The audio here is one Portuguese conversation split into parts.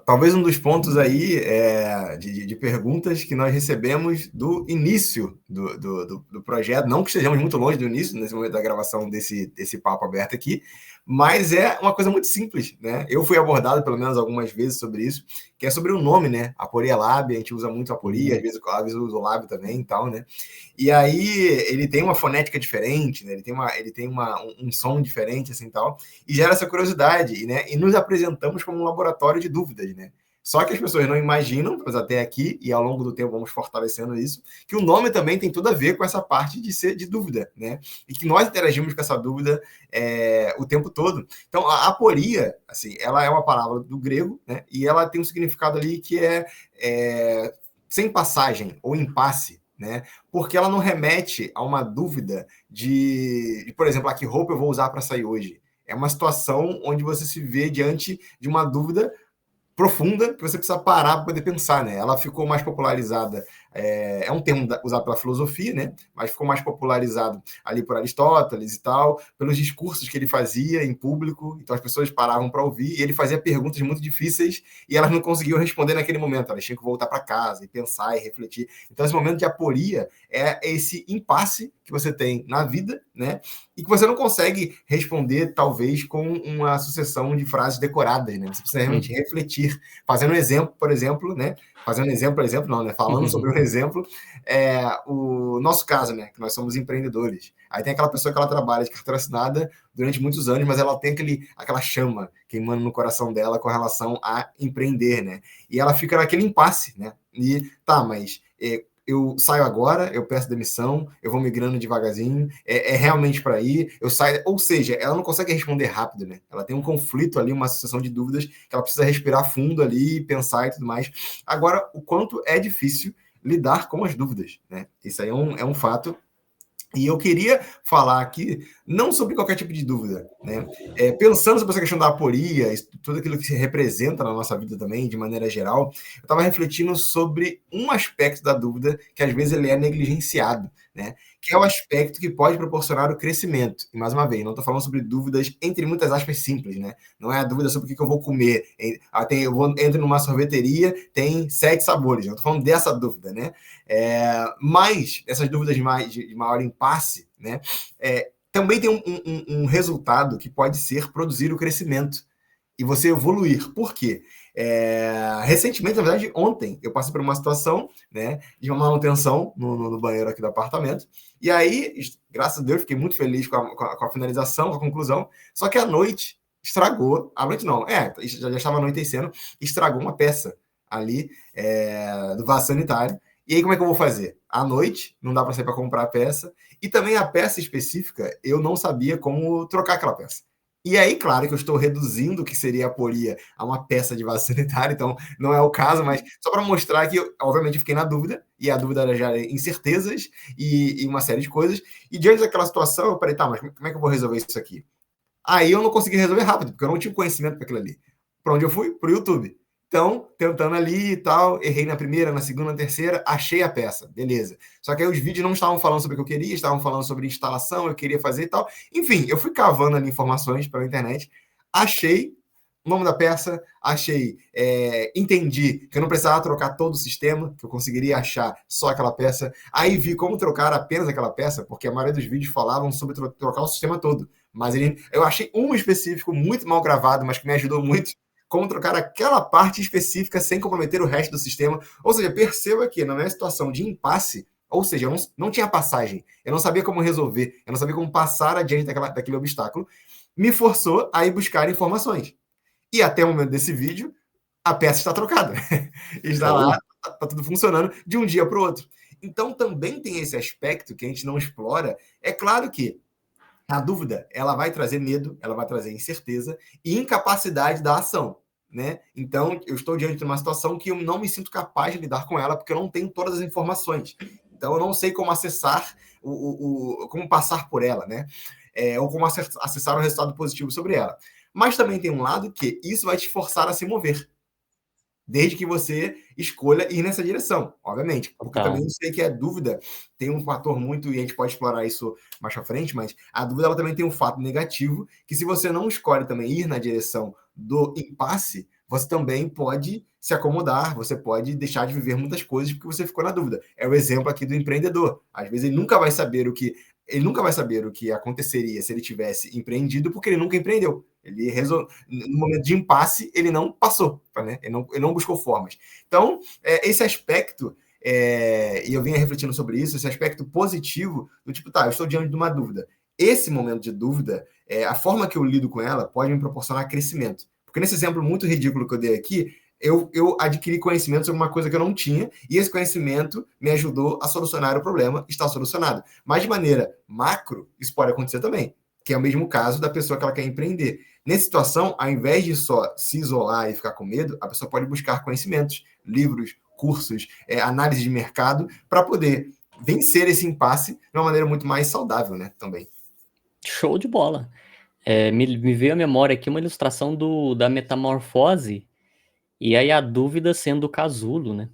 talvez um dos pontos aí de perguntas que nós recebemos do início do projeto, não que estejamos muito longe do início, nesse momento da gravação desse papo aberto aqui, mas é uma coisa muito simples, né? Eu fui abordado pelo menos algumas vezes sobre isso, que é sobre o nome, né? Aporia Lab, a gente usa muito Aporia, às vezes eu uso o Lab também e tal, né? E aí ele tem uma fonética diferente, né? Ele tem um som diferente, assim, tal, e gera essa curiosidade, né? E nos apresentamos como um laboratório de dúvidas, né? Só que as pessoas não imaginam, mas até aqui, e ao longo do tempo vamos fortalecendo isso, que o nome também tem tudo a ver com essa parte de ser de dúvida, né? E que nós interagimos com essa dúvida o tempo todo. Então, a aporia, assim, ela é uma palavra do grego, né? E ela tem um significado ali que é sem passagem ou impasse, né? Porque ela não remete a uma dúvida por exemplo, que roupa eu vou usar para sair hoje. É uma situação onde você se vê diante de uma dúvida profunda que você precisa parar para poder pensar, né? Ela ficou mais popularizada, é um termo usado pela filosofia, né? Mas ficou mais popularizado ali por Aristóteles e tal, pelos discursos que ele fazia em público, então as pessoas paravam para ouvir e ele fazia perguntas muito difíceis e elas não conseguiam responder naquele momento, elas tinham que voltar para casa e pensar e refletir. Então esse momento de aporia é esse impasse que você tem na vida, né? E que você não consegue responder, talvez, com uma sucessão de frases decoradas, né? Você precisa realmente refletir, fazendo um exemplo, por exemplo, né? Fazendo um exemplo, por exemplo, não, né? Falando sobre um exemplo, o nosso caso, né? Que nós somos empreendedores. Aí tem aquela pessoa que ela trabalha de carteira assinada durante muitos anos, mas ela tem aquela chama queimando no coração dela com relação a empreender, né? E ela fica naquele impasse, né? E tá, mas eu saio agora, eu peço demissão, eu vou migrando devagarzinho, realmente para ir, eu saio, ou seja, ela não consegue responder rápido, né? Ela tem um conflito ali, uma sucessão de dúvidas, que ela precisa respirar fundo ali, pensar e tudo mais. Agora, o quanto é difícil lidar com as dúvidas, né? Isso aí é um fato. E eu queria falar aqui, não sobre qualquer tipo de dúvida, né? Pensando sobre essa questão da aporia, tudo aquilo que se representa na nossa vida também, de maneira geral, eu estava refletindo sobre um aspecto da dúvida que às vezes ele é negligenciado, né? Que é o aspecto que pode proporcionar o crescimento. E mais uma vez, não estou falando sobre dúvidas, entre muitas aspas, simples, né? Não é a dúvida sobre o que eu vou comer. Entro numa sorveteria, tem 7 sabores. Eu estou falando dessa dúvida, né? Mas essas dúvidas de maior impasse, né, também tem um resultado que pode ser produzir o crescimento e você evoluir. Por quê? Recentemente, na verdade, ontem, eu passei por uma situação, né, de uma manutenção no banheiro aqui do apartamento, e aí, graças a Deus, fiquei muito feliz com a finalização, com a conclusão, só que à noite estragou, à noite não, já estava anoitecendo, estragou uma peça ali do vaso sanitário. E aí, como é que eu vou fazer? À noite, não dá para sair para comprar a peça. E também a peça específica, eu não sabia como trocar aquela peça. E aí, claro que eu estou reduzindo o que seria a aporia a uma peça de vaso sanitário, então não é o caso, mas só para mostrar que, obviamente, eu fiquei na dúvida, e a dúvida era já incertezas e uma série de coisas. E diante daquela situação, eu falei, tá, mas como é que eu vou resolver isso aqui? Aí eu não consegui resolver rápido, porque eu não tinha conhecimento para aquilo ali. Para onde eu fui? Para o YouTube. Então, tentando ali e tal, errei na primeira, na segunda, na terceira, achei a peça, beleza. Só que aí os vídeos não estavam falando sobre o que eu queria, estavam falando sobre instalação, eu queria fazer e tal. Enfim, eu fui cavando ali informações pela internet, achei o nome da peça, entendi que eu não precisava trocar todo o sistema, que eu conseguiria achar só aquela peça. Aí vi como trocar apenas aquela peça, porque a maioria dos vídeos falavam sobre trocar o sistema todo. Mas eu achei um específico muito mal gravado, mas que me ajudou muito, como trocar aquela parte específica sem comprometer o resto do sistema. Ou seja, perceba que na minha situação de impasse, ou seja, eu não tinha passagem, eu não sabia como resolver, eu não sabia como passar adiante daquele obstáculo, me forçou a ir buscar informações. E até o momento desse vídeo, a peça está trocada. Está lá, está tudo funcionando de um dia para o outro. Então também tem esse aspecto que a gente não explora. É claro que a dúvida, ela vai trazer medo, ela vai trazer incerteza e incapacidade da ação, né? Então, eu estou diante de uma situação que eu não me sinto capaz de lidar com ela porque eu não tenho todas as informações. Então, eu não sei como acessar, como passar por ela, né? Ou como acessar um resultado positivo sobre ela. Mas também tem um lado que isso vai te forçar a se mover, desde que você escolha ir nessa direção, obviamente. Porque também eu sei que a dúvida tem um fator muito, e a gente pode explorar isso mais para frente, mas a dúvida ela também tem um fato negativo, que se você não escolhe também ir na direção do impasse, você também pode se acomodar, você pode deixar de viver muitas coisas porque você ficou na dúvida. É o exemplo aqui do empreendedor. Às vezes ele nunca vai saber o que aconteceria se ele tivesse empreendido, porque ele nunca empreendeu. No momento de impasse, ele não passou, né? Ele não buscou formas. Então, esse aspecto, e eu vinha refletindo sobre isso, esse aspecto positivo do tipo, tá, eu estou diante de uma dúvida. Esse momento de dúvida, a forma que eu lido com ela pode me proporcionar crescimento. Porque nesse exemplo muito ridículo que eu dei aqui, eu adquiri conhecimento sobre uma coisa que eu não tinha, e esse conhecimento me ajudou a solucionar o problema, está solucionado. Mas de maneira macro, isso pode acontecer também, que é o mesmo caso da pessoa que ela quer empreender. Nessa situação, ao invés de só se isolar e ficar com medo, a pessoa pode buscar conhecimentos, livros, cursos, análise de mercado, para poder vencer esse impasse de uma maneira muito mais saudável, né, também. Show de bola. Me veio à memória aqui uma ilustração da metamorfose, e aí a dúvida sendo o casulo, né?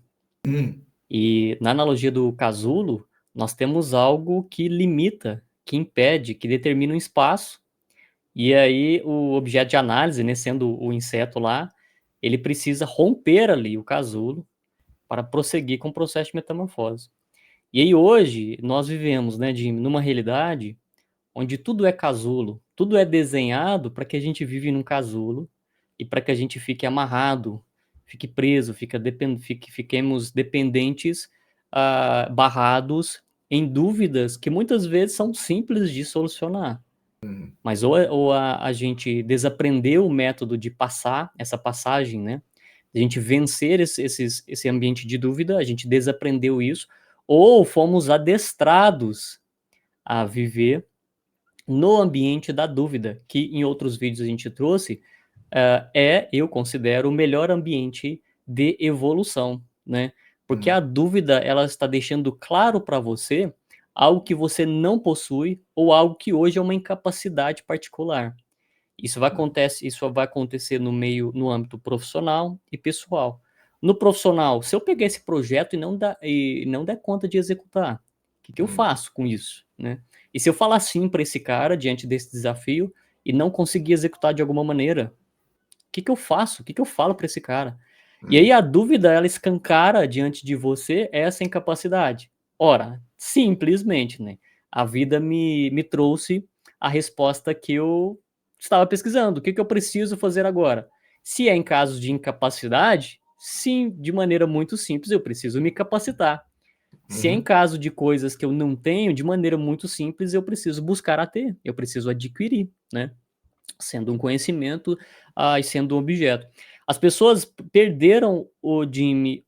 E na analogia do casulo, nós temos algo que limita, que impede, que determina um espaço, e aí o objeto de análise, né, sendo o inseto lá, ele precisa romper ali o casulo para prosseguir com o processo de metamorfose. E aí hoje nós vivemos, né, numa realidade onde tudo é casulo, tudo é desenhado para que a gente vive num casulo e para que a gente fique amarrado, fique preso, fiquemos dependentes, barrados em dúvidas que muitas vezes são simples de solucionar. Mas ou a gente desaprendeu o método de passar essa passagem, né? A gente vencer esse ambiente de dúvida, a gente desaprendeu isso, ou fomos adestrados a viver no ambiente da dúvida, que em outros vídeos a gente trouxe, eu considero, o melhor ambiente de evolução, né? Porque a dúvida, ela está deixando claro para você algo que você não possui ou algo que hoje é uma incapacidade particular. Isso vai acontecer no âmbito profissional e pessoal. No profissional, se eu pegar esse projeto e não der conta de executar, o que eu faço com isso, né? E se eu falar sim para esse cara diante desse desafio e não conseguir executar de alguma maneira, o que eu faço? O que eu falo para esse cara? E aí a dúvida, ela escancara diante de você essa incapacidade. Ora, simplesmente, né? A vida me trouxe a resposta que eu estava pesquisando. O que eu preciso fazer agora? Se é em casos de incapacidade, sim, de maneira muito simples, eu preciso me capacitar. Se é em caso de coisas que eu não tenho, de maneira muito simples, eu preciso buscar a ter, eu preciso adquirir, né? Sendo um conhecimento, e sendo um objeto. As pessoas perderam, Jimmy,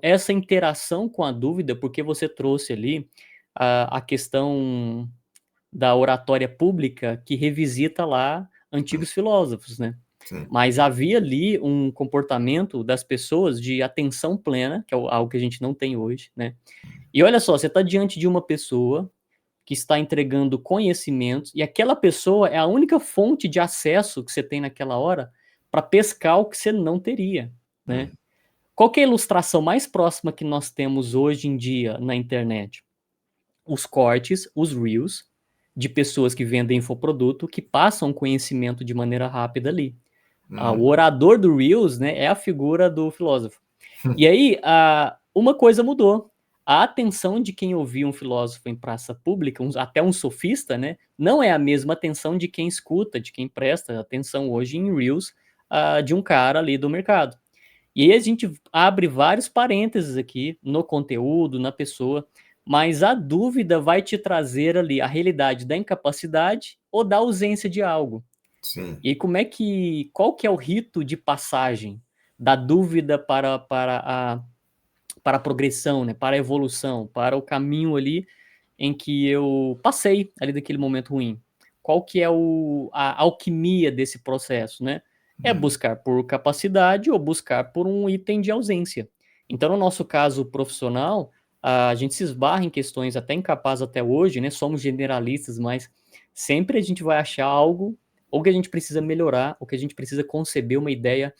essa interação com a dúvida, porque você trouxe ali a questão da oratória pública que revisita lá antigos filósofos, né? Sim. Mas havia ali um comportamento das pessoas de atenção plena, que é algo que a gente não tem hoje, né? E olha só, você está diante de uma pessoa que está entregando conhecimentos, e aquela pessoa é a única fonte de acesso que você tem naquela hora para pescar o que você não teria, né? Qual que é a ilustração mais próxima que nós temos hoje em dia na internet? Os cortes, os reels, de pessoas que vendem infoproduto, que passam conhecimento de maneira rápida ali. O orador do reels, né, é a figura do filósofo. E aí, uma coisa mudou. A atenção de quem ouvia um filósofo em praça pública, até um sofista, né, não é a mesma atenção de quem escuta, de quem presta atenção hoje em Reels, de um cara ali do mercado. E aí a gente abre vários parênteses aqui no conteúdo, na pessoa, mas a dúvida vai te trazer ali a realidade da incapacidade ou da ausência de algo. Sim. E qual que é o rito de passagem da dúvida para a progressão, né, para a evolução, para o caminho ali em que eu passei ali daquele momento ruim? Qual que é a alquimia desse processo, né? É buscar por capacidade ou buscar por um item de ausência. Então, no nosso caso profissional, a gente se esbarra em questões até incapazes até hoje, né? Somos generalistas, mas sempre a gente vai achar algo ou que a gente precisa melhorar, ou que a gente precisa conceber uma ideia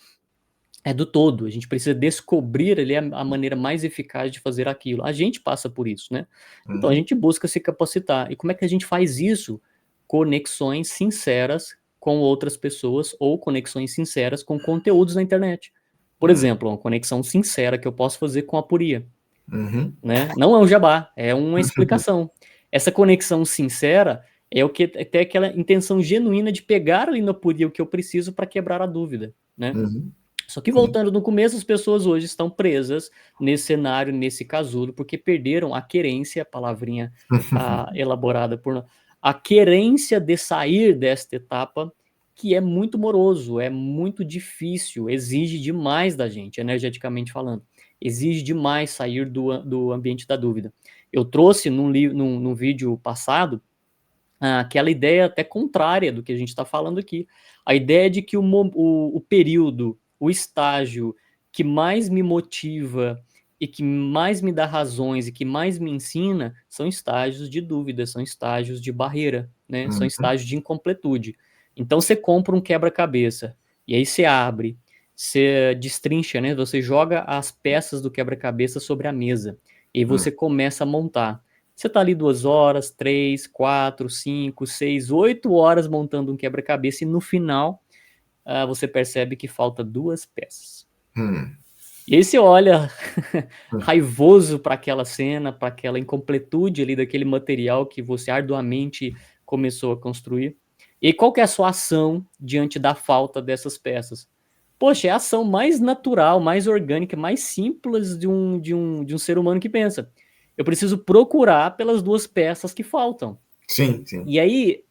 do todo. A gente precisa descobrir ali a maneira mais eficaz de fazer aquilo. A gente passa por isso, né? Então a gente busca se capacitar. E como é que a gente faz isso? Conexões sinceras com outras pessoas ou conexões sinceras com conteúdos na internet. Por exemplo, uma conexão sincera que eu posso fazer com a Apuria. Né? Não é um jabá, é uma explicação. Essa conexão sincera é o que tem aquela intenção genuína de pegar ali na Apuria o que eu preciso para quebrar a dúvida, né? Só que voltando no começo, as pessoas hoje estão presas nesse cenário, nesse casulo, porque perderam a querência, a palavrinha elaborada por a querência de sair desta etapa, que é muito moroso, é muito difícil, exige demais da gente, energeticamente falando. Exige demais sair do ambiente da dúvida. Eu trouxe num vídeo passado aquela ideia até contrária do que a gente está falando aqui. A ideia de que o período, o estágio que mais me motiva e que mais me dá razões e que mais me ensina são estágios de dúvida, são estágios de barreira, né? São estágios de incompletude. Então você compra um quebra-cabeça e aí você abre, você destrincha, né? Você joga as peças do quebra-cabeça sobre a mesa e aí você começa a montar. Você está ali 2 horas, 3, 4, 5, 6, 8 horas montando um quebra-cabeça e no final você percebe que falta 2 peças. E aí você olha raivoso para aquela cena, para aquela incompletude ali daquele material que você arduamente começou a construir. E qual que é a sua ação diante da falta dessas peças? Poxa, é a ação mais natural, mais orgânica, mais simples de um ser humano que pensa. Eu preciso procurar pelas 2 peças que faltam. Sim. E aí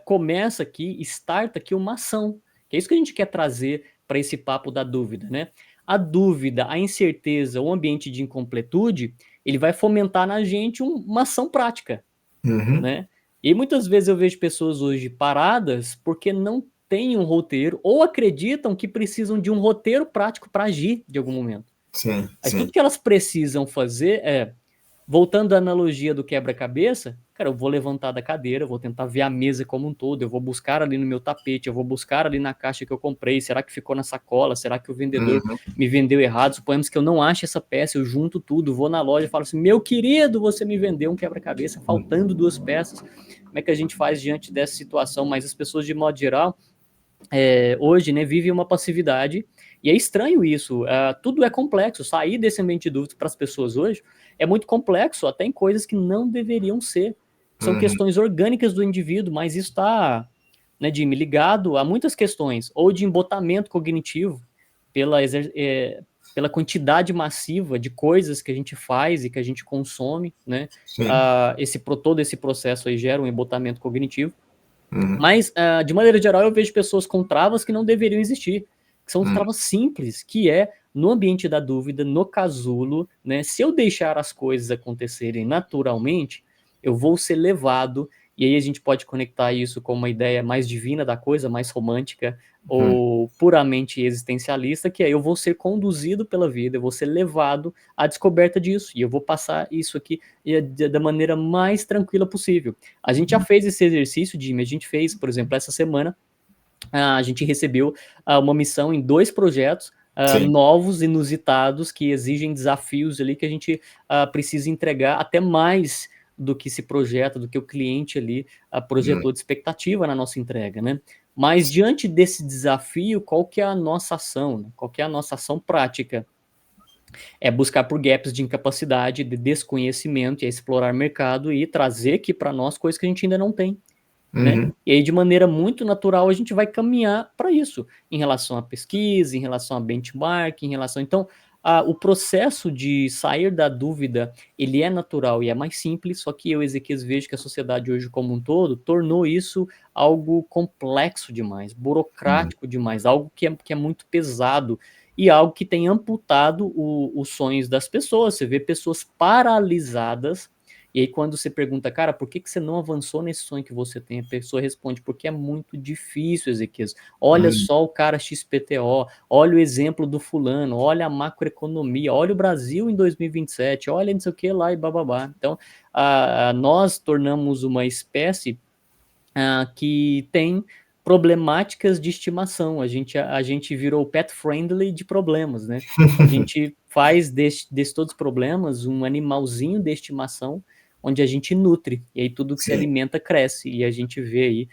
começa aqui, starta aqui uma ação. Que é isso que a gente quer trazer para esse papo da dúvida, né? A dúvida, a incerteza, o ambiente de incompletude, ele vai fomentar na gente uma ação prática, né? E muitas vezes eu vejo pessoas hoje paradas porque não têm um roteiro ou acreditam que precisam de um roteiro prático para agir de algum momento. Mas tudo que elas precisam fazer voltando à analogia do quebra-cabeça, cara, eu vou levantar da cadeira, eu vou tentar ver a mesa como um todo, eu vou buscar ali no meu tapete, eu vou buscar ali na caixa que eu comprei, será que ficou na sacola, será que o vendedor me vendeu errado, suponhamos que eu não ache essa peça, eu junto tudo, vou na loja e falo assim, meu querido, você me vendeu um quebra-cabeça, faltando 2 peças, como é que a gente faz diante dessa situação? Mas as pessoas, de modo geral, hoje, né, vivem uma passividade, e é estranho isso, tudo é complexo, sair desse ambiente de dúvida para as pessoas hoje é muito complexo, até em coisas que não deveriam ser, são questões orgânicas do indivíduo, mas isso está, né, Jimmy, ligado a muitas questões, ou de embotamento cognitivo, pela quantidade massiva de coisas que a gente faz e que a gente consome, né, todo esse processo aí gera um embotamento cognitivo. Mas, de maneira geral, eu vejo pessoas com travas que não deveriam existir, que são travas simples, que é no ambiente da dúvida, no casulo, né? Se eu deixar as coisas acontecerem naturalmente, eu vou ser levado, e aí a gente pode conectar isso com uma ideia mais divina da coisa, mais romântica, ou puramente existencialista, que aí eu vou ser conduzido pela vida, eu vou ser levado à descoberta disso, e eu vou passar isso aqui da maneira mais tranquila possível. A gente já fez esse exercício, Jimmy, a gente fez, por exemplo, essa semana, a gente recebeu uma missão em 2 projetos novos, inusitados, que exigem desafios ali que a gente precisa entregar até mais do que se projeta, do que o cliente ali projetou de expectativa na nossa entrega, né? Mas diante desse desafio, qual que é a nossa ação? Né? Qual que é a nossa ação prática? É buscar por gaps de incapacidade, de desconhecimento, e explorar mercado e trazer aqui para nós coisas que a gente ainda não tem. Né? E aí, de maneira muito natural, a gente vai caminhar para isso, em relação à pesquisa, em relação a benchmark, em relação... Então, o processo de sair da dúvida, ele é natural e é mais simples, só que eu, Ezequias, vejo que a sociedade hoje como um todo tornou isso algo complexo demais, burocrático demais, algo que é muito pesado, e algo que tem amputado os sonhos das pessoas. Você vê pessoas paralisadas. E aí, quando você pergunta, cara, por que você não avançou nesse sonho que você tem? A pessoa responde, porque é muito difícil, Ezequias. Olha só o cara XPTO, olha o exemplo do fulano, olha a macroeconomia, olha o Brasil em 2027, olha não sei o que lá e bababá. Então, nós tornamos uma espécie que tem problemáticas de estimação. A gente virou pet friendly de problemas, né? A gente faz desses todos os problemas um animalzinho de estimação onde a gente nutre, e aí tudo que se alimenta cresce, e a gente vê aí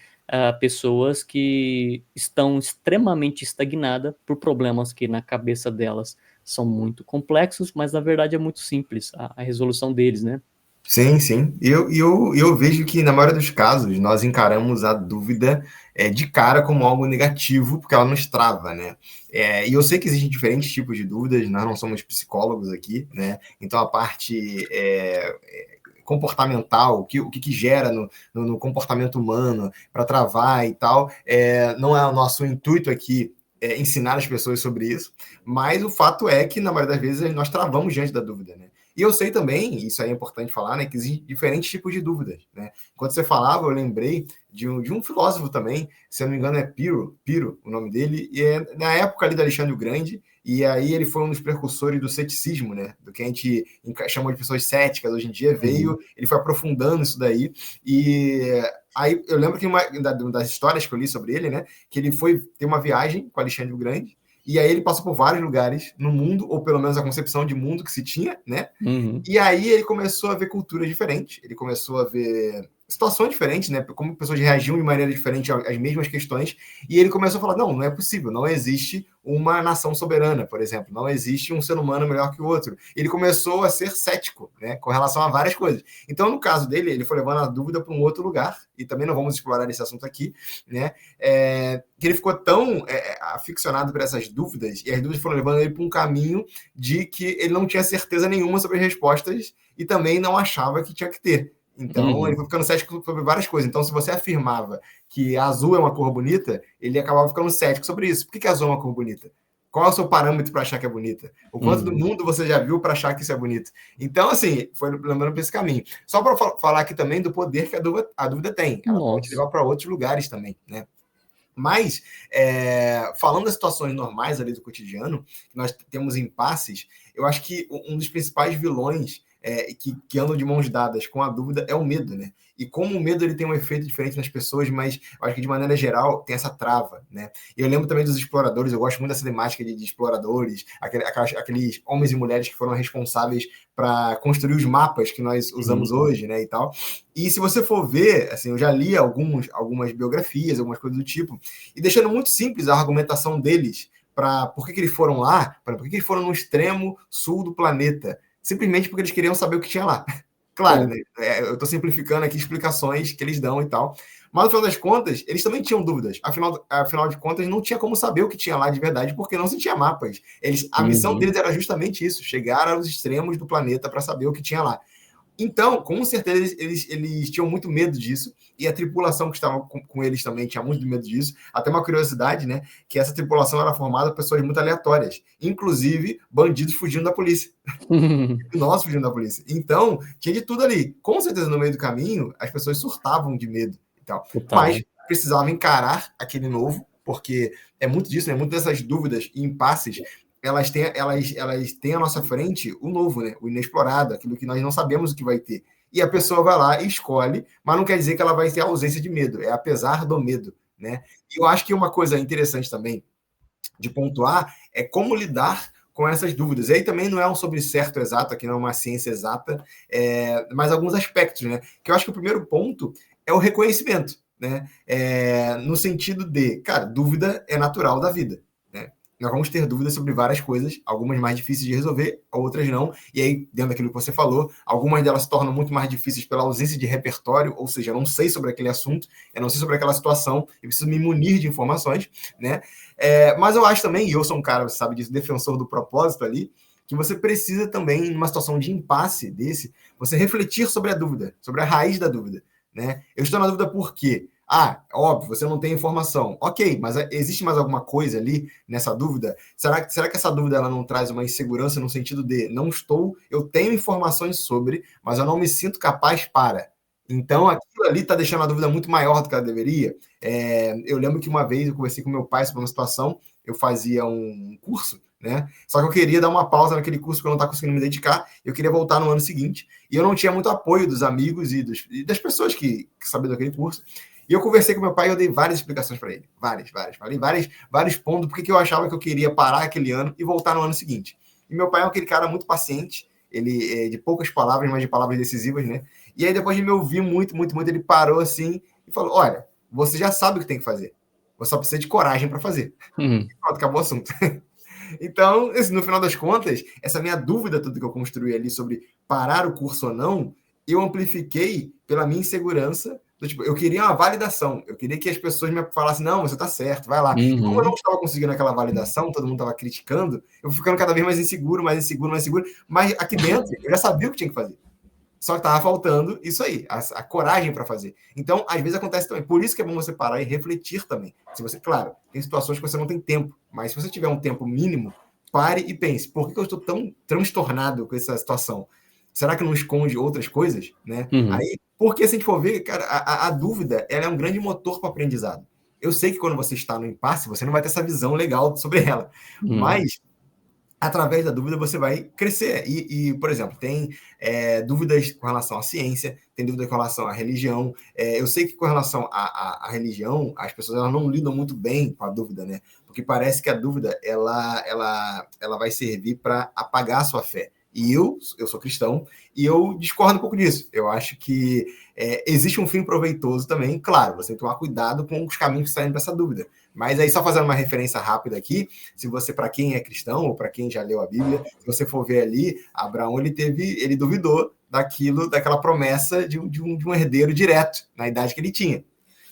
pessoas que estão extremamente estagnadas por problemas que na cabeça delas são muito complexos, mas na verdade é muito simples a resolução deles, né? Sim, sim. Eu vejo que, na maioria dos casos, nós encaramos a dúvida de cara como algo negativo, porque ela nos trava, né? E eu sei que existem diferentes tipos de dúvidas, nós não somos psicólogos aqui, né? Então, a parte comportamental, o que gera no comportamento humano para travar e tal, não é o nosso intuito aqui ensinar as pessoas sobre isso, mas o fato é que, na maioria das vezes, nós travamos diante da dúvida, né? E eu sei também, isso aí é importante falar, né, que existem diferentes tipos de dúvidas, né? Quando você falava, eu lembrei de um filósofo também, se eu não me engano é Piro, o nome dele, e é na época ali do Alexandre o Grande, e aí ele foi um dos precursores do ceticismo, né? Do que a gente chamou de pessoas céticas, hoje em dia veio, ele foi aprofundando isso daí, e aí eu lembro que uma das histórias que eu li sobre ele, né, que ele foi ter uma viagem com Alexandre o Grande, e aí ele passou por vários lugares no mundo, ou pelo menos a concepção de mundo que se tinha, né? Uhum. E aí ele começou a ver culturas diferentes, ele começou a ver situações diferentes, né? Como pessoas reagiam de maneira diferente às mesmas questões, e ele começou a falar: não é possível, não existe uma nação soberana, por exemplo, não existe um ser humano melhor que o outro. Ele começou a ser cético, né, com relação a várias coisas. Então, no caso dele, ele foi levando a dúvida para um outro lugar, e também não vamos explorar esse assunto aqui, né? Que ele ficou tão aficionado por essas dúvidas, e as dúvidas foram levando ele para um caminho de que ele não tinha certeza nenhuma sobre as respostas e também não achava que tinha que ter. Então, ele foi ficando cético sobre várias coisas. Então, se você afirmava que azul é uma cor bonita, ele acabava ficando cético sobre isso. Por que azul é uma cor bonita? Qual é o seu parâmetro para achar que é bonita? O quanto do mundo você já viu para achar que isso é bonito? Então, assim, foi lembrando para esse caminho. Só para falar aqui também do poder que a dúvida tem. Ela pode levar para outros lugares também, né? Mas, falando das situações normais ali do cotidiano, que nós temos impasses, eu acho que um dos principais vilões que andam de mãos dadas com a dúvida é o medo, né? E como o medo ele tem um efeito diferente nas pessoas, mas eu acho que de maneira geral tem essa trava, né? E eu lembro também dos exploradores, eu gosto muito dessa temática de exploradores, aqueles homens e mulheres que foram responsáveis para construir os mapas que nós usamos hoje, né, e tal. E se você for ver, assim, eu já li algumas biografias, algumas coisas do tipo, e deixando muito simples a argumentação deles para por que eles foram lá, por que eles foram no extremo sul do planeta, simplesmente porque eles queriam saber o que tinha lá. Claro, né? Eu estou simplificando aqui explicações que eles dão e tal. Mas, no final das contas, eles também tinham dúvidas. Afinal de contas, não tinha como saber o que tinha lá de verdade, porque não se tinha mapas. A missão deles era justamente isso, chegar aos extremos do planeta para saber o que tinha lá. Então, com certeza, eles tinham muito medo disso, e a tripulação que estava com eles também tinha muito medo disso. Até uma curiosidade, né, que essa tripulação era formada por pessoas muito aleatórias, inclusive bandidos fugindo da polícia. Nós fugindo da polícia. Então, tinha de tudo ali. Com certeza, no meio do caminho, as pessoas surtavam de medo e tal. Mas precisavam encarar aquele novo, porque é muito disso, né? Muitas dessas dúvidas e impasses elas têm à nossa frente o novo, né? O inexplorado, aquilo que nós não sabemos o que vai ter. E a pessoa vai lá e escolhe, mas não quer dizer que ela vai ter ausência de medo, é apesar do medo, né? E eu acho que uma coisa interessante também de pontuar é como lidar com essas dúvidas. E aí também não é um sobre certo exato, aqui não é uma ciência exata, mas alguns aspectos, né? Que eu acho que o primeiro ponto é o reconhecimento, né? No sentido de, cara, dúvida é natural da vida, né? Nós vamos ter dúvidas sobre várias coisas, algumas mais difíceis de resolver, outras não. E aí, dentro daquilo que você falou, algumas delas se tornam muito mais difíceis pela ausência de repertório, ou seja, eu não sei sobre aquele assunto, eu não sei sobre aquela situação, eu preciso me munir de informações, né? Mas eu acho também, e eu sou um cara, você sabe disso, defensor do propósito ali, que você precisa também, numa situação de impasse desse, você refletir sobre a dúvida, sobre a raiz da dúvida, né? Eu estou na dúvida por quê? Óbvio, você não tem informação. Ok, mas existe mais alguma coisa ali nessa dúvida? Será que essa dúvida ela não traz uma insegurança no sentido de eu tenho informações sobre, mas eu não me sinto capaz para. Então, aquilo ali está deixando a dúvida muito maior do que ela deveria. Eu lembro que uma vez eu conversei com meu pai sobre uma situação, eu fazia um curso, né? Só que eu queria dar uma pausa naquele curso porque eu não estava conseguindo me dedicar, eu queria voltar no ano seguinte, e eu não tinha muito apoio dos amigos e das pessoas que sabiam daquele curso. E eu conversei com meu pai e eu dei várias explicações para ele. Várias. Falei vários pontos porque eu achava que eu queria parar aquele ano e voltar no ano seguinte. E meu pai é aquele cara muito paciente, ele é de poucas palavras, mas de palavras decisivas, né? E aí, depois de me ouvir muito, ele parou assim e falou: olha, você já sabe o que tem que fazer. Você só precisa de coragem para fazer. Pronto, acabou o assunto. Então, no final das contas, essa minha dúvida toda que eu construí ali sobre parar o curso ou não, eu amplifiquei pela minha insegurança. Tipo, eu queria uma validação. Eu queria que as pessoas me falassem, não, você tá certo, vai lá. E como eu não estava conseguindo aquela validação, todo mundo estava criticando, eu fui ficando cada vez mais inseguro, mais inseguro, mais inseguro. Mas aqui dentro, eu já sabia o que tinha que fazer. Só que estava faltando isso aí, a coragem para fazer. Então, às vezes acontece também. Por isso que é bom você parar e refletir também. Se você, claro, tem situações que você não tem tempo, mas se você tiver um tempo mínimo, pare e pense, por que eu estou tão transtornado com essa situação? Será que não esconde outras coisas? Né? Aí, porque se a gente for ver, cara, a dúvida ela é um grande motor para o aprendizado. Eu sei que quando você está no impasse, você não vai ter essa visão legal sobre ela. Mas através da dúvida você vai crescer. E por exemplo, tem dúvidas com relação à ciência, tem dúvida com relação à religião. Eu sei que com relação à religião, as pessoas elas não lidam muito bem com a dúvida, né? Porque parece que a dúvida ela vai servir para apagar a sua fé. E eu sou cristão e eu discordo um pouco disso. Eu acho que existe um fim proveitoso também. Claro, você tem que tomar cuidado com os caminhos que estão indo para essa dúvida. Mas aí, só fazendo uma referência rápida aqui, se você, para quem é cristão, ou para quem já leu a Bíblia, se você for ver ali, Abraão, ele duvidou daquela promessa de um herdeiro direto, na idade que ele tinha.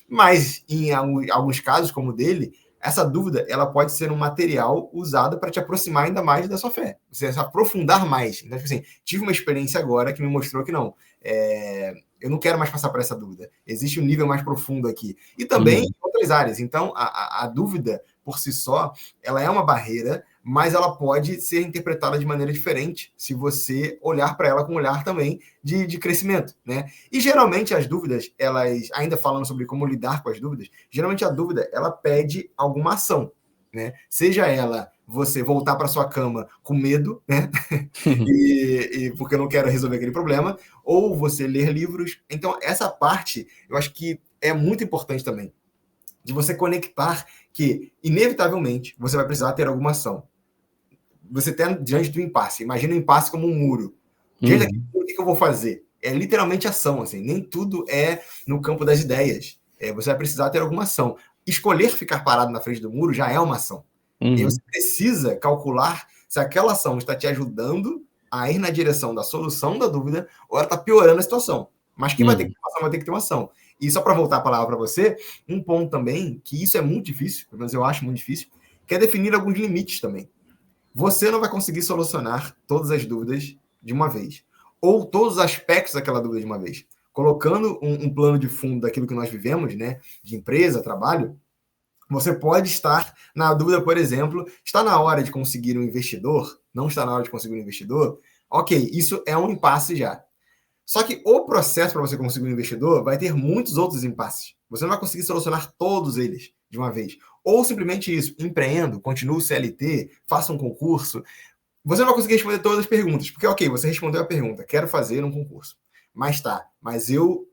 Mas, em alguns casos, como o dele, essa dúvida, ela pode ser um material usado para te aproximar ainda mais da sua fé. Você se aprofundar mais. Então, assim, tive uma experiência agora que me mostrou que não. Eu não quero mais passar por essa dúvida. Existe um nível mais profundo aqui. E também em outras áreas. Então, a dúvida, por si só, ela é uma barreira, mas ela pode ser interpretada de maneira diferente se você olhar para ela com um olhar também de crescimento, né? E geralmente as dúvidas, elas, ainda falando sobre como lidar com as dúvidas, geralmente a dúvida, ela pede alguma ação, né? Seja ela você voltar para sua cama com medo, né? e porque eu não quero resolver aquele problema, ou você ler livros. Então, essa parte, eu acho que é muito importante também, de você conectar que, inevitavelmente, você vai precisar ter alguma ação. Você está diante do impasse. Imagina o impasse como um muro. Diante daquilo, o que eu vou fazer? É literalmente ação. Assim. Nem tudo é no campo das ideias. Você vai precisar ter alguma ação. Escolher ficar parado na frente do muro já é uma ação. E você precisa calcular se aquela ação está te ajudando a ir na direção da solução da dúvida ou ela está piorando a situação. Mas quem vai ter que ter uma ação, vai ter que ter uma ação. E só para voltar a palavra para você, um ponto também, que isso é muito difícil, pelo menos eu acho muito difícil, que é definir alguns limites também. Você não vai conseguir solucionar todas as dúvidas de uma vez. Ou todos os aspectos daquela dúvida de uma vez. Colocando um plano de fundo daquilo que nós vivemos, né, de empresa, trabalho, você pode estar na dúvida, por exemplo, está na hora de conseguir um investidor? Não está na hora de conseguir um investidor? Ok, isso é um impasse já. Só que o processo para você conseguir um investidor vai ter muitos outros impasses. Você não vai conseguir solucionar todos eles de uma vez. Ou simplesmente isso, empreendo, continue o CLT, faça um concurso. Você não vai conseguir responder todas as perguntas, porque, ok, você respondeu a pergunta, quero fazer um concurso. Mas eu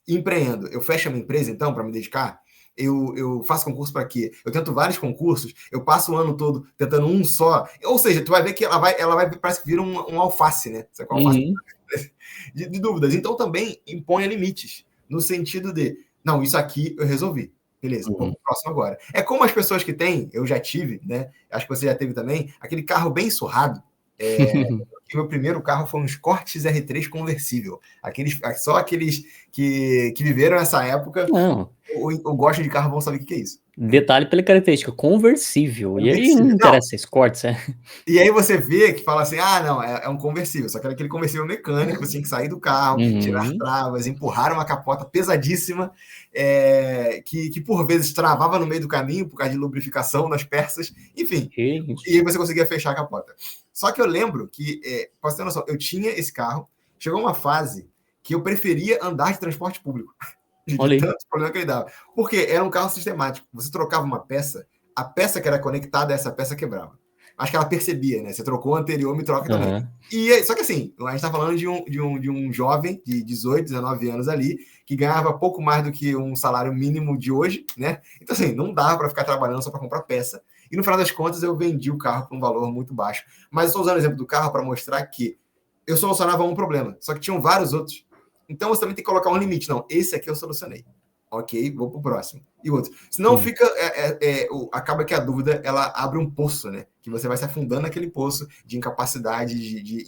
empreendo, eu fecho a minha empresa, então, para me dedicar? Eu faço concurso para quê? Eu tento vários concursos, eu passo o ano todo tentando um só. Ou seja, tu vai ver que ela vai parece que vira um alface, né? Sabe qual alface? De dúvidas. Então, também impõe limites, no sentido de, não, isso aqui eu resolvi. Beleza, vamos pro próximo agora. É como as pessoas que têm, eu já tive, né? Acho que você já teve também, aquele carro bem surrado. Meu primeiro carro foi um Escort R3 conversível. Só aqueles que viveram essa época ou gostam de carro vão saber o que é isso. Detalhe pela característica, conversível. E aí não interessa Escort, E aí você vê que fala assim, não, é um conversível, só que era aquele conversível mecânico, você tinha que sair do carro, tirar travas, empurrar uma capota pesadíssima, que por vezes travava no meio do caminho, por causa de lubrificação nas peças, enfim. E aí você conseguia fechar a capota. Só que eu lembro que, posso ter noção, eu tinha esse carro, chegou uma fase que eu preferia andar de transporte público. De tantos problemas que ele dava. Porque era um carro sistemático. Você trocava uma peça, a peça que era conectada a essa peça quebrava. Acho que ela percebia, né? Você trocou o anterior, me troca também. Só que assim, a gente tá falando de um jovem de 18, 19 anos ali, que ganhava pouco mais do que um salário mínimo de hoje, né? Então assim, não dava para ficar trabalhando só para comprar peça. E no final das contas, eu vendi o carro por um valor muito baixo. Mas eu estou usando o exemplo do carro para mostrar que eu solucionava um problema, só que tinham vários outros. Então, você também tem que colocar um limite. Não, esse aqui eu solucionei. Ok, vou pro próximo. E outro. Senão fica. Acaba que a dúvida ela abre um poço, né? Que você vai se afundando naquele poço de incapacidade,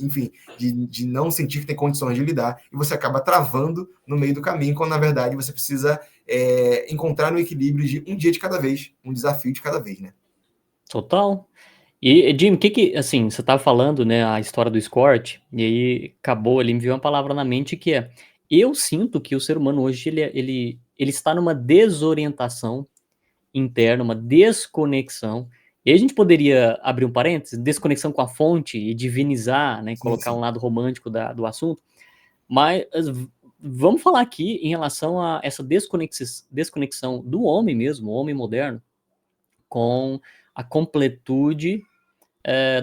enfim, de não sentir que tem condições de lidar. E você acaba travando no meio do caminho, quando na verdade você precisa encontrar um equilíbrio de um dia de cada vez, um desafio de cada vez, né? Total. E, Jim, assim, você estava falando, né, a história do Escort, e aí acabou, ele me veio uma palavra na mente que eu sinto que o ser humano hoje, ele está numa desorientação interna, uma desconexão, e aí a gente poderia abrir um parênteses, desconexão com a fonte e divinizar, né, colocar um lado romântico do assunto, mas vamos falar aqui em relação a essa desconexão do homem mesmo, o homem moderno, com a completude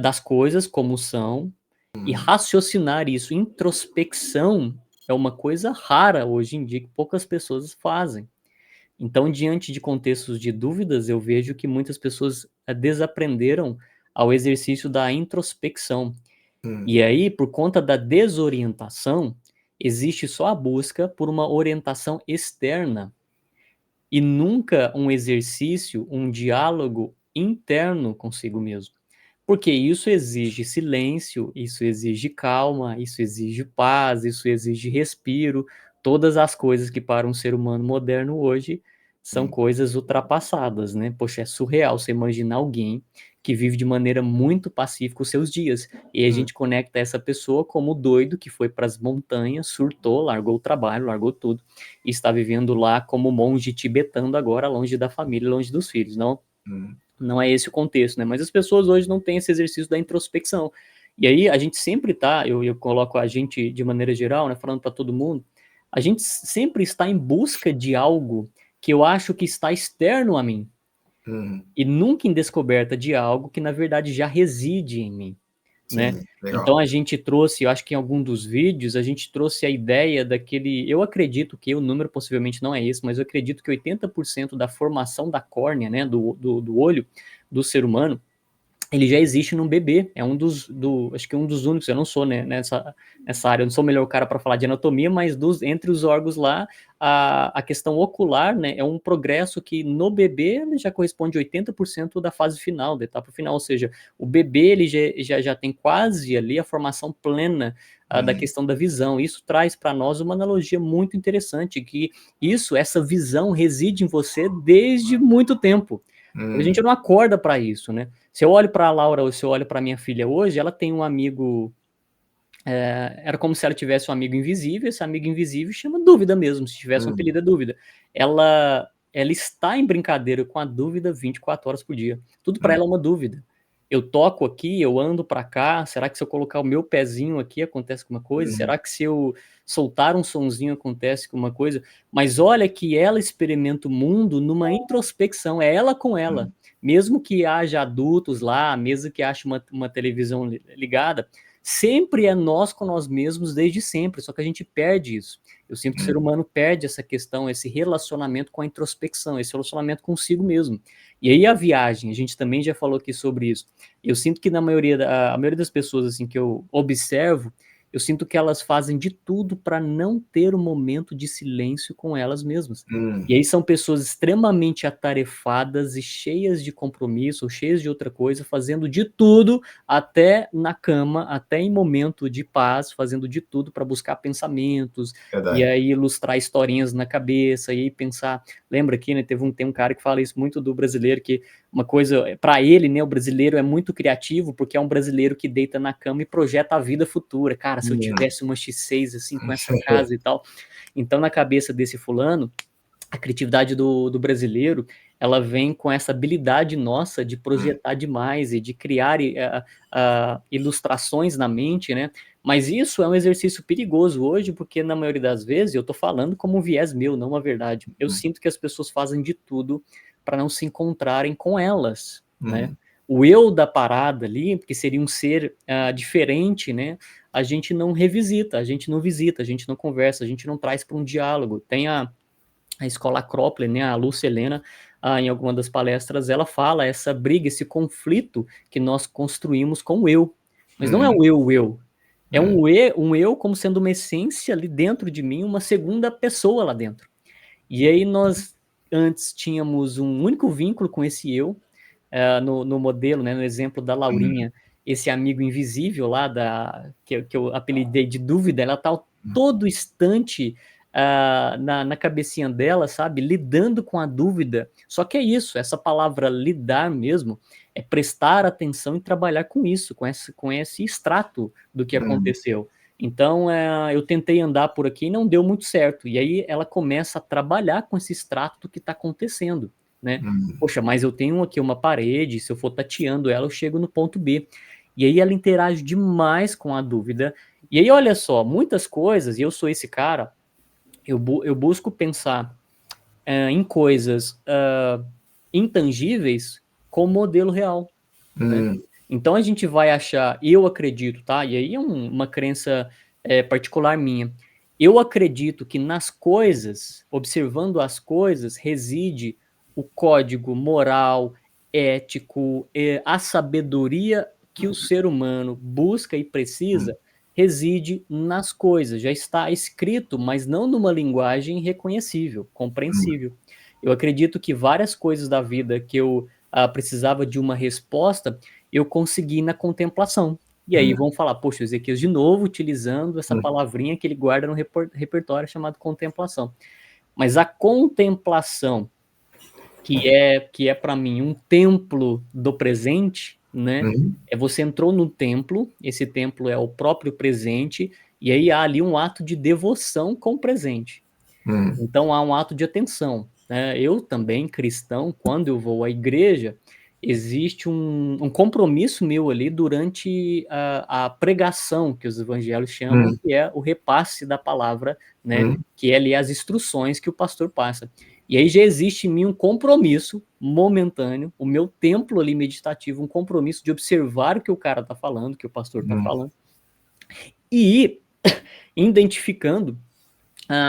das coisas como são, e raciocinar isso. Introspecção é uma coisa rara hoje em dia que poucas pessoas fazem. Então, diante de contextos de dúvidas, eu vejo que muitas pessoas desaprenderam ao exercício da introspecção. E aí, por conta da desorientação, existe só a busca por uma orientação externa e nunca um exercício, um diálogo interno consigo mesmo. Porque isso exige silêncio, isso exige calma, isso exige paz, isso exige respiro. Todas as coisas que para um ser humano moderno hoje são coisas ultrapassadas, né? Poxa, é surreal você imaginar alguém que vive de maneira muito pacífica os seus dias. E a gente conecta essa pessoa como o doido que foi para as montanhas, surtou, largou o trabalho, largou tudo, e está vivendo lá como monge tibetano agora, longe da família, longe dos filhos. Não é esse o contexto, né? Mas as pessoas hoje não têm esse exercício da introspecção. E aí a gente sempre tá, eu coloco a gente de maneira geral, né, falando para todo mundo, a gente sempre está em busca de algo que eu acho que está externo a mim. E nunca em descoberta de algo que na verdade já reside em mim. Né? Então a gente trouxe, eu acho que em algum dos vídeos, a gente trouxe a ideia daquele, eu acredito que o número possivelmente não é esse, mas eu acredito que 80% da formação da córnea, né, do olho do ser humano, ele já existe num bebê, é acho que um dos únicos, eu não sou, né, nessa área, eu não sou o melhor cara para falar de anatomia, mas entre os órgãos lá, a questão ocular, né, é um progresso que no bebê já corresponde a 80% da fase final, da etapa final, ou seja, o bebê ele já tem quase ali a formação plena da questão da visão. Isso traz para nós uma analogia muito interessante, que essa visão reside em você desde muito tempo. A gente não acorda para isso, né? Se eu olho para a Laura ou se eu olho para minha filha hoje, ela tem um amigo. Era como se ela tivesse um amigo invisível. Esse amigo invisível chama dúvida mesmo. Se tivesse um apelido, é dúvida. Ela está em brincadeira com a dúvida 24 horas por dia. Tudo para ela é uma dúvida. Eu toco aqui, eu ando para cá. Será que se eu colocar o meu pezinho aqui acontece alguma coisa? Será que se eu soltar um sonzinho acontece alguma coisa? Mas olha que ela experimenta o mundo numa introspecção. É ela com ela. Mesmo que haja adultos lá, mesmo que haja uma televisão ligada, sempre é nós com nós mesmos desde sempre, só que a gente perde isso. Eu sinto que o ser humano perde essa questão, esse relacionamento com a introspecção, esse relacionamento consigo mesmo. E aí a viagem, a gente também já falou aqui sobre isso. Eu sinto que a maioria das pessoas assim que eu observo, eu sinto que elas fazem de tudo para não ter um momento de silêncio com elas mesmas. E aí são pessoas extremamente atarefadas e cheias de compromisso, ou cheias de outra coisa, fazendo de tudo, até na cama, até em momento de paz, fazendo de tudo para buscar pensamentos, e aí ilustrar historinhas na cabeça, e aí pensar... Lembra aqui, né, tem um cara que fala isso muito do brasileiro, que uma coisa, para ele, né, o brasileiro é muito criativo, porque é um brasileiro que deita na cama e projeta a vida futura. Cara, se eu tivesse uma X6, assim, com essa casa e tal. Então, na cabeça desse fulano, a criatividade do brasileiro, ela vem com essa habilidade nossa de projetar demais e de criar ilustrações na mente, né? Mas isso é um exercício perigoso hoje, porque na maioria das vezes, eu tô falando como um viés meu, não uma verdade. Eu sinto que as pessoas fazem de tudo para não se encontrarem com elas, né? O eu da parada ali, que seria um ser diferente, né? A gente não revisita, a gente não visita, a gente não conversa, a gente não traz para um diálogo. Tem a escola Acrópole, né, a Lúcia Helena, em alguma das palestras, ela fala essa briga, esse conflito que nós construímos com o eu. Mas não é o eu. É um eu como sendo uma essência ali dentro de mim, uma segunda pessoa lá dentro. E aí nós antes tínhamos um único vínculo com esse eu, no modelo, né, no exemplo da Laurinha, esse amigo invisível lá, que eu apelidei de dúvida, ela está todo instante na cabecinha dela, sabe, lidando com a dúvida. Só que é isso, essa palavra lidar mesmo, é prestar atenção e trabalhar com isso, com esse extrato do que aconteceu. Então, eu tentei andar por aqui e não deu muito certo. E aí ela começa a trabalhar com esse extrato do que está acontecendo, né? Poxa, mas eu tenho aqui uma parede, se eu for tateando ela, eu chego no ponto B. E aí ela interage demais com a dúvida. E aí, olha só, muitas coisas, e eu sou esse cara, eu busco pensar em coisas intangíveis com modelo real, né? Então a gente vai achar, eu acredito, tá? E aí é uma crença particular minha. Eu acredito que nas coisas, observando as coisas, reside o código moral, ético, a sabedoria que o ser humano busca e precisa, reside nas coisas. Já está escrito, mas não numa linguagem reconhecível, compreensível. Eu acredito que várias coisas da vida que eu precisava de uma resposta, eu consegui na contemplação. E aí vão falar, poxa, o Ezequias de novo utilizando essa palavrinha que ele guarda no repertório chamado contemplação. Mas a contemplação, que é para mim um templo do presente, né? Você entrou no templo, esse templo é o próprio presente, e aí há ali um ato de devoção com o presente. Então há um ato de atenção, né? Eu também, cristão, quando eu vou à igreja, existe um compromisso meu ali durante a pregação, que os evangelhos chamam, que é o repasse da palavra, né? Que é ali as instruções que o pastor passa. E aí já existe em mim um compromisso momentâneo, o meu templo ali meditativo, um compromisso de observar o que o cara está falando, que o pastor está falando, e ir identificando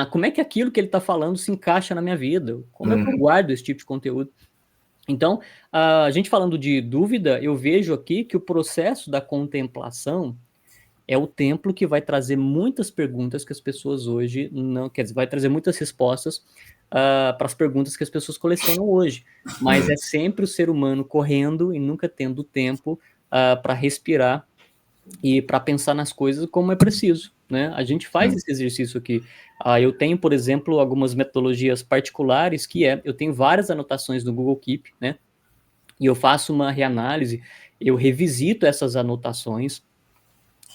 como é que aquilo que ele está falando se encaixa na minha vida, como é que eu guardo esse tipo de conteúdo. Então, a gente falando de dúvida, eu vejo aqui que o processo da contemplação é o templo que vai trazer muitas perguntas que as pessoas hoje não... Quer dizer, vai trazer muitas respostas para as perguntas que as pessoas colecionam hoje. Mas é sempre o ser humano correndo e nunca tendo tempo para respirar e para pensar nas coisas como é preciso, né? A gente faz esse exercício aqui. Eu tenho, por exemplo, algumas metodologias particulares eu tenho várias anotações no Google Keep, né? E eu faço uma reanálise, eu revisito essas anotações,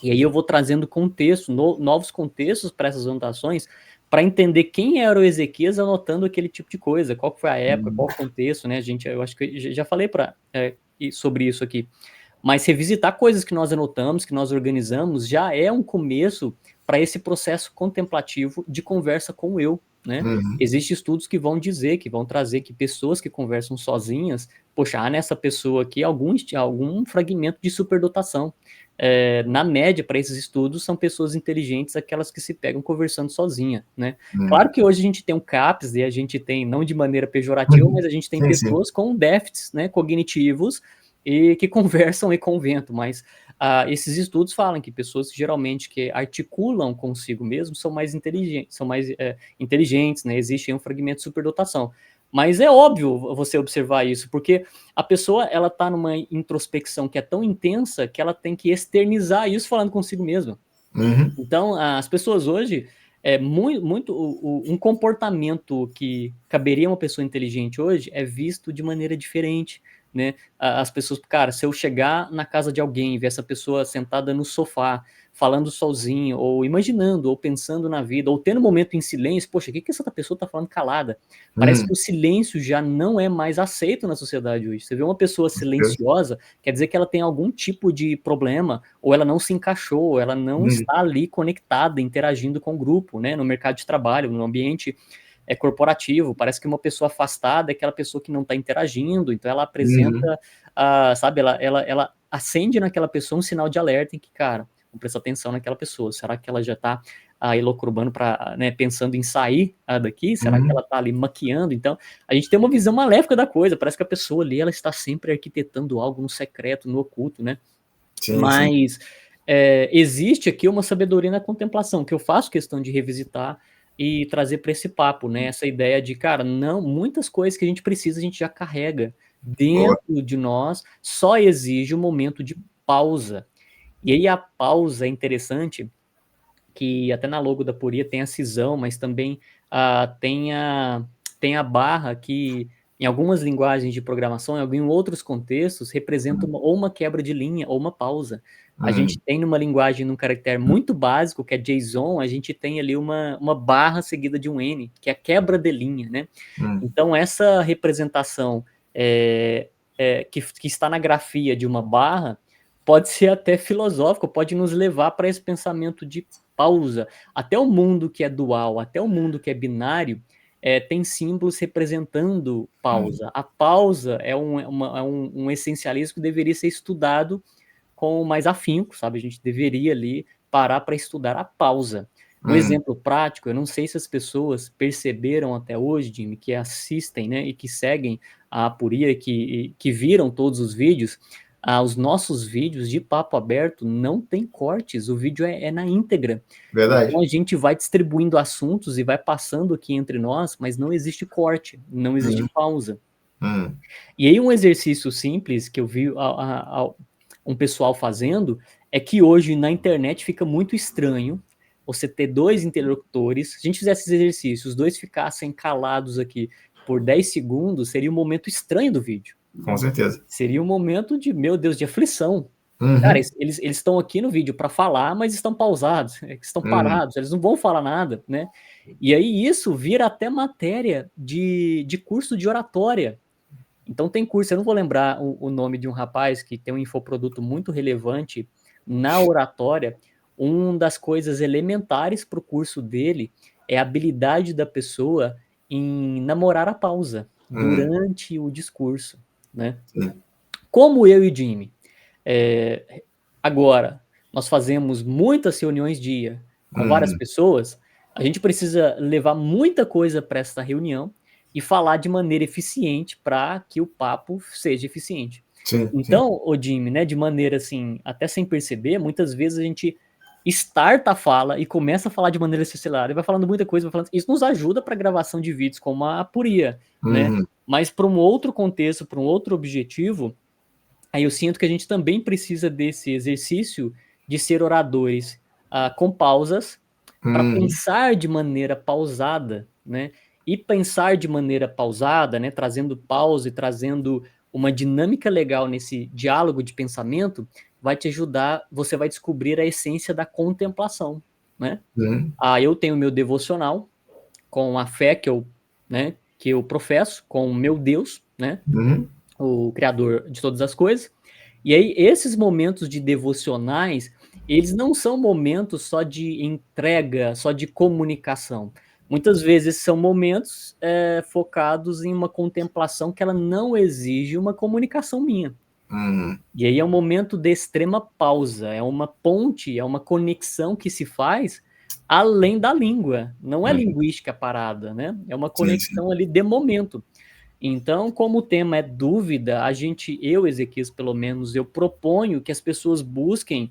e aí eu vou trazendo contexto, novos contextos para essas anotações, para entender quem era o Ezequias anotando aquele tipo de coisa, qual foi a época, qual o contexto, né? Eu acho que já falei sobre isso aqui. Mas revisitar coisas que nós anotamos, que nós organizamos, já é um começo para esse processo contemplativo de conversa com o eu, né? Existem estudos que vão dizer, que vão trazer que pessoas que conversam sozinhas, poxa, há nessa pessoa aqui algum fragmento de superdotação. Na média, para esses estudos, são pessoas inteligentes, aquelas que se pegam conversando sozinha, né? Claro que hoje a gente tem um CAPS, e a gente tem, não de maneira pejorativa, mas a gente tem pessoas com déficits, né, cognitivos, e que conversam e com o vento, mas esses estudos falam que pessoas que geralmente que articulam consigo mesmo são mais inteligentes, né? Existe um fragmento de superdotação. Mas é óbvio você observar isso, porque a pessoa ela está numa introspecção que é tão intensa que ela tem que externizar isso falando consigo mesma. Então, as pessoas hoje, um comportamento que caberia a uma pessoa inteligente hoje é visto de maneira diferente, né? As pessoas, cara, se eu chegar na casa de alguém e ver essa pessoa sentada no sofá, falando sozinho, ou imaginando, ou pensando na vida, ou tendo um momento em silêncio, poxa, o que essa pessoa tá falando calada? Parece que o silêncio já não é mais aceito na sociedade hoje. Você vê uma pessoa silenciosa, quer dizer que ela tem algum tipo de problema, ou ela não se encaixou, ou ela não está ali conectada, interagindo com o grupo, né? No mercado de trabalho, no ambiente corporativo, parece que uma pessoa afastada é aquela pessoa que não está interagindo, então ela apresenta, sabe, ela acende naquela pessoa um sinal de alerta em que, cara, vamos prestar atenção naquela pessoa, será que ela já está elocrobando né, pensando em sair daqui? Será que ela está ali maquiando? Então, a gente tem uma visão maléfica da coisa, parece que a pessoa ali, ela está sempre arquitetando algo no secreto, no oculto, né? Mas existe aqui uma sabedoria na contemplação, que eu faço questão de revisitar e trazer para esse papo, né? Essa ideia de, cara, não, muitas coisas que a gente precisa, a gente já carrega dentro de nós, só exige um momento de pausa. E aí a pausa é interessante, que até na logo da Poria tem a cisão, mas também tem a barra que, em algumas linguagens de programação, em alguns outros contextos, representa ou uma quebra de linha ou uma pausa. A gente tem numa linguagem, num caractere muito básico, que é JSON, a gente tem ali uma barra seguida de um N, que é a quebra de linha, né? Então, essa representação que está na grafia de uma barra pode ser até filosófico, pode nos levar para esse pensamento de pausa. Até o mundo que é dual, até o mundo que é binário, tem símbolos representando pausa. A pausa é um essencialismo que deveria ser estudado com mais afinco, sabe? A gente deveria ali parar para estudar a pausa. Um exemplo prático, eu não sei se as pessoas perceberam até hoje, Jimmy, que assistem, né, e que seguem a Apuria, que viram todos os vídeos, os nossos vídeos de papo aberto não tem cortes, o vídeo é na íntegra. Verdade. Então a gente vai distribuindo assuntos e vai passando aqui entre nós, mas não existe corte, não existe pausa. E aí um exercício simples que eu vi um pessoal fazendo é que hoje na internet fica muito estranho você ter dois interlocutores. Se a gente fizesse esse exercício, os dois ficassem calados aqui por 10 segundos, seria um momento estranho do vídeo. Com certeza. Seria um momento de, meu Deus, de aflição. Cara, eles estão aqui no vídeo para falar, mas estão pausados, estão parados, eles não vão falar nada, né? E aí isso vira até matéria de curso de oratória. Então tem curso, eu não vou lembrar o nome de um rapaz que tem um infoproduto muito relevante na oratória. Uma das coisas elementares para o curso dele é a habilidade da pessoa em namorar a pausa durante o discurso, né? Como eu e Jimmy, agora nós fazemos muitas reuniões dia com várias pessoas, a gente precisa levar muita coisa para essa reunião e falar de maneira eficiente para que o papo seja eficiente. Então, o Jimmy, né, de maneira assim, até sem perceber, muitas vezes a gente starta a fala e começa a falar de maneira acelerada, e vai falando muita coisa, vai falando, isso nos ajuda para gravação de vídeos como a Apuria, né? Mas para um outro contexto, para um outro objetivo, aí eu sinto que a gente também precisa desse exercício de ser oradores com pausas, para pensar de maneira pausada, né? E pensar de maneira pausada, né? Trazendo pausa e trazendo uma dinâmica legal nesse diálogo de pensamento, vai te ajudar, você vai descobrir a essência da contemplação, né? Eu tenho meu devocional com a fé que eu professo, com o meu Deus, né? O Criador de todas as coisas. E aí, esses momentos de devocionais, eles não são momentos só de entrega, só de comunicação. Muitas vezes são momentos focados em uma contemplação que ela não exige uma comunicação minha. E aí é um momento de extrema pausa, é uma ponte, é uma conexão que se faz além da língua. Não é linguística parada, né? É uma conexão ali de momento. Então, como o tema é dúvida, eu, Ezequias, pelo menos, eu proponho que as pessoas busquem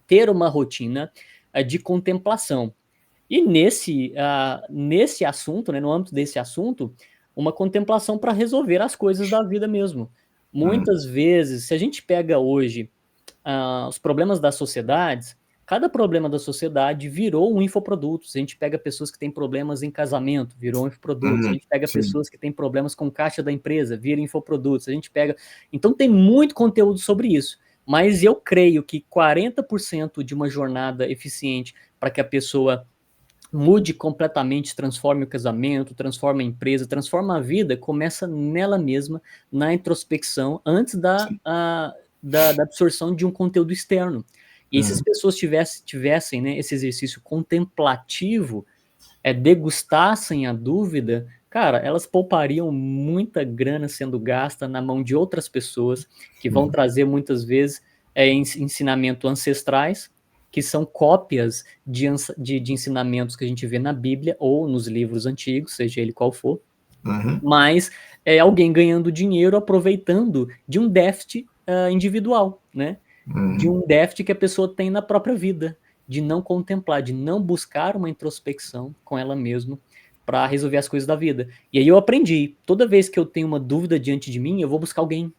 ter uma rotina de contemplação. E nesse assunto, né, no âmbito desse assunto, uma contemplação para resolver as coisas da vida mesmo. Muitas vezes, se a gente pega hoje os problemas das sociedades, cada problema da sociedade virou um infoproduto. Se a gente pega pessoas que têm problemas em casamento, virou um infoproduto. Se a gente pega pessoas que têm problemas com caixa da empresa, vira infoproduto. Se a gente pega... Então tem muito conteúdo sobre isso. Mas eu creio que 40% de uma jornada eficiente para que a pessoa mude completamente, transforme o casamento, transforme a empresa, transforme a vida, começa nela mesma, na introspecção, antes da absorção de um conteúdo externo. E se as pessoas tivessem, né, esse exercício contemplativo, degustassem a dúvida, cara, elas poupariam muita grana sendo gasta na mão de outras pessoas, que vão trazer muitas vezes ensinamento ancestrais, que são cópias de ensinamentos que a gente vê na Bíblia ou nos livros antigos, seja ele qual for, mas é alguém ganhando dinheiro aproveitando de um déficit individual, né? De um déficit que a pessoa tem na própria vida, de não contemplar, de não buscar uma introspecção com ela mesma para resolver as coisas da vida. E aí eu aprendi, toda vez que eu tenho uma dúvida diante de mim, eu vou buscar alguém.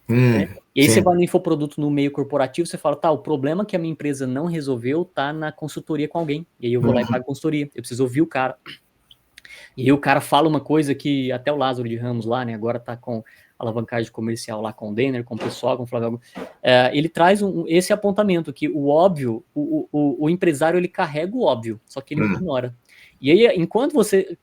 Né? E aí você vai no infoproduto no meio corporativo, você fala, tá, o problema que a minha empresa não resolveu tá na consultoria com alguém. E aí eu vou lá e pago consultoria. Eu preciso ouvir o cara. E aí o cara fala uma coisa que até o Lázaro de Ramos lá, né, agora tá com alavancagem comercial lá com o Denner, com o pessoal, com o Flávio. Ele traz esse apontamento, que o óbvio, o empresário, ele carrega o óbvio, só que ele ignora. E aí, enquanto você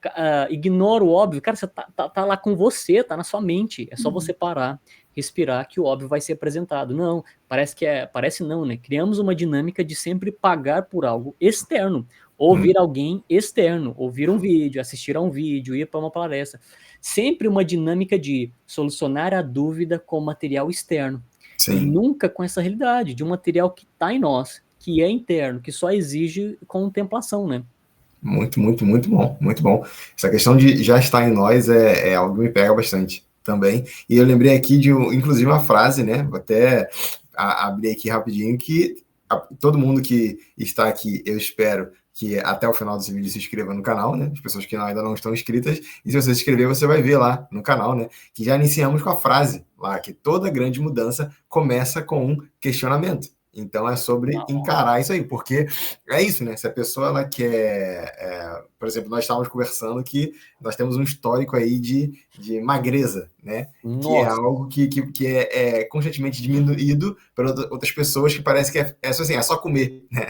ignora o óbvio, cara, você tá lá com você, tá na sua mente. É só você parar, respirar, que o óbvio vai ser apresentado. Não, parece não, né? Criamos uma dinâmica de sempre pagar por algo externo. Ouvir alguém externo, ouvir um vídeo, assistir a um vídeo, ir para uma palestra. Sempre uma dinâmica de solucionar a dúvida com material externo. Sim. E nunca com essa realidade de um material que está em nós, que é interno, que só exige contemplação, né? Muito, muito, muito bom, muito bom. Essa questão de já estar em nós é algo que me pega bastante também. E eu lembrei aqui de, inclusive, uma frase, né? Vou até abrir aqui rapidinho, que todo mundo que está aqui, eu espero que até o final desse vídeo se inscreva no canal, né? As pessoas que ainda não estão inscritas. E se você se inscrever, você vai ver lá no canal, né? Que já iniciamos com a frase lá, que toda grande mudança começa com um questionamento. Então é sobre encarar isso aí, porque é isso, né? Se a pessoa ela quer, por exemplo, nós estávamos conversando que nós temos um histórico aí de magreza, né? Nossa. Que é algo que é constantemente diminuído por outras pessoas, que parece que assim, é só comer, né?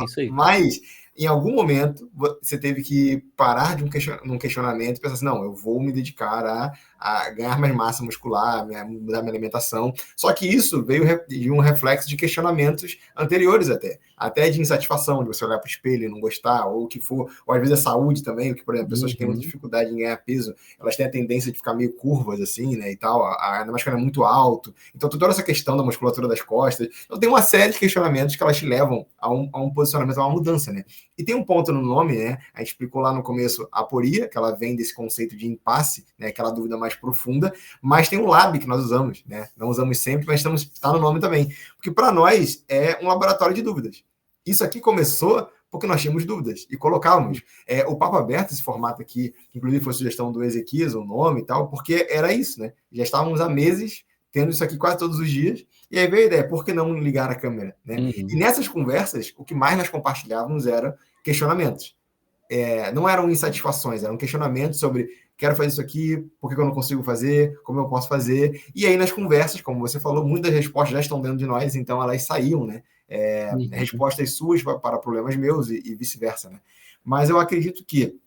Isso aí. Mas em algum momento você teve que parar de um questionamento e pensar assim, não, eu vou me dedicar a ganhar mais massa muscular, mudar minha alimentação. Só que isso veio de um reflexo de questionamentos anteriores até de insatisfação, de você olhar para o espelho e não gostar, ou o que for, ou às vezes a saúde também, que, por exemplo, pessoas que têm muita dificuldade em ganhar peso, elas têm a tendência de ficar meio curvas, assim, né, e tal, ainda mais quando é muito alto. Então, toda essa questão da musculatura das costas, então tem uma série de questionamentos que elas te levam a um posicionamento, a uma mudança, né. E tem um ponto no nome, né, a gente explicou lá no começo a aporia, que ela vem desse conceito de impasse, né, aquela dúvida mais profunda, mas tem um lab que nós usamos, né, não usamos sempre, mas está no nome também, porque para nós é um laboratório de dúvidas. Isso aqui começou porque nós tínhamos dúvidas e colocávamos o papo aberto, esse formato aqui, inclusive foi sugestão do Ezequias, o nome e tal, porque era isso, né, já estávamos há meses tendo isso aqui quase todos os dias, e aí veio a ideia, por que não ligar a câmera, né? E nessas conversas, o que mais nós compartilhávamos eram questionamentos. Não eram insatisfações, eram questionamentos sobre quero fazer isso aqui, por que eu não consigo fazer, como eu posso fazer. E aí nas conversas, como você falou, muitas respostas já estão dentro de nós, então elas saíam, né? Respostas suas para problemas meus e vice-versa, né? Mas eu acredito que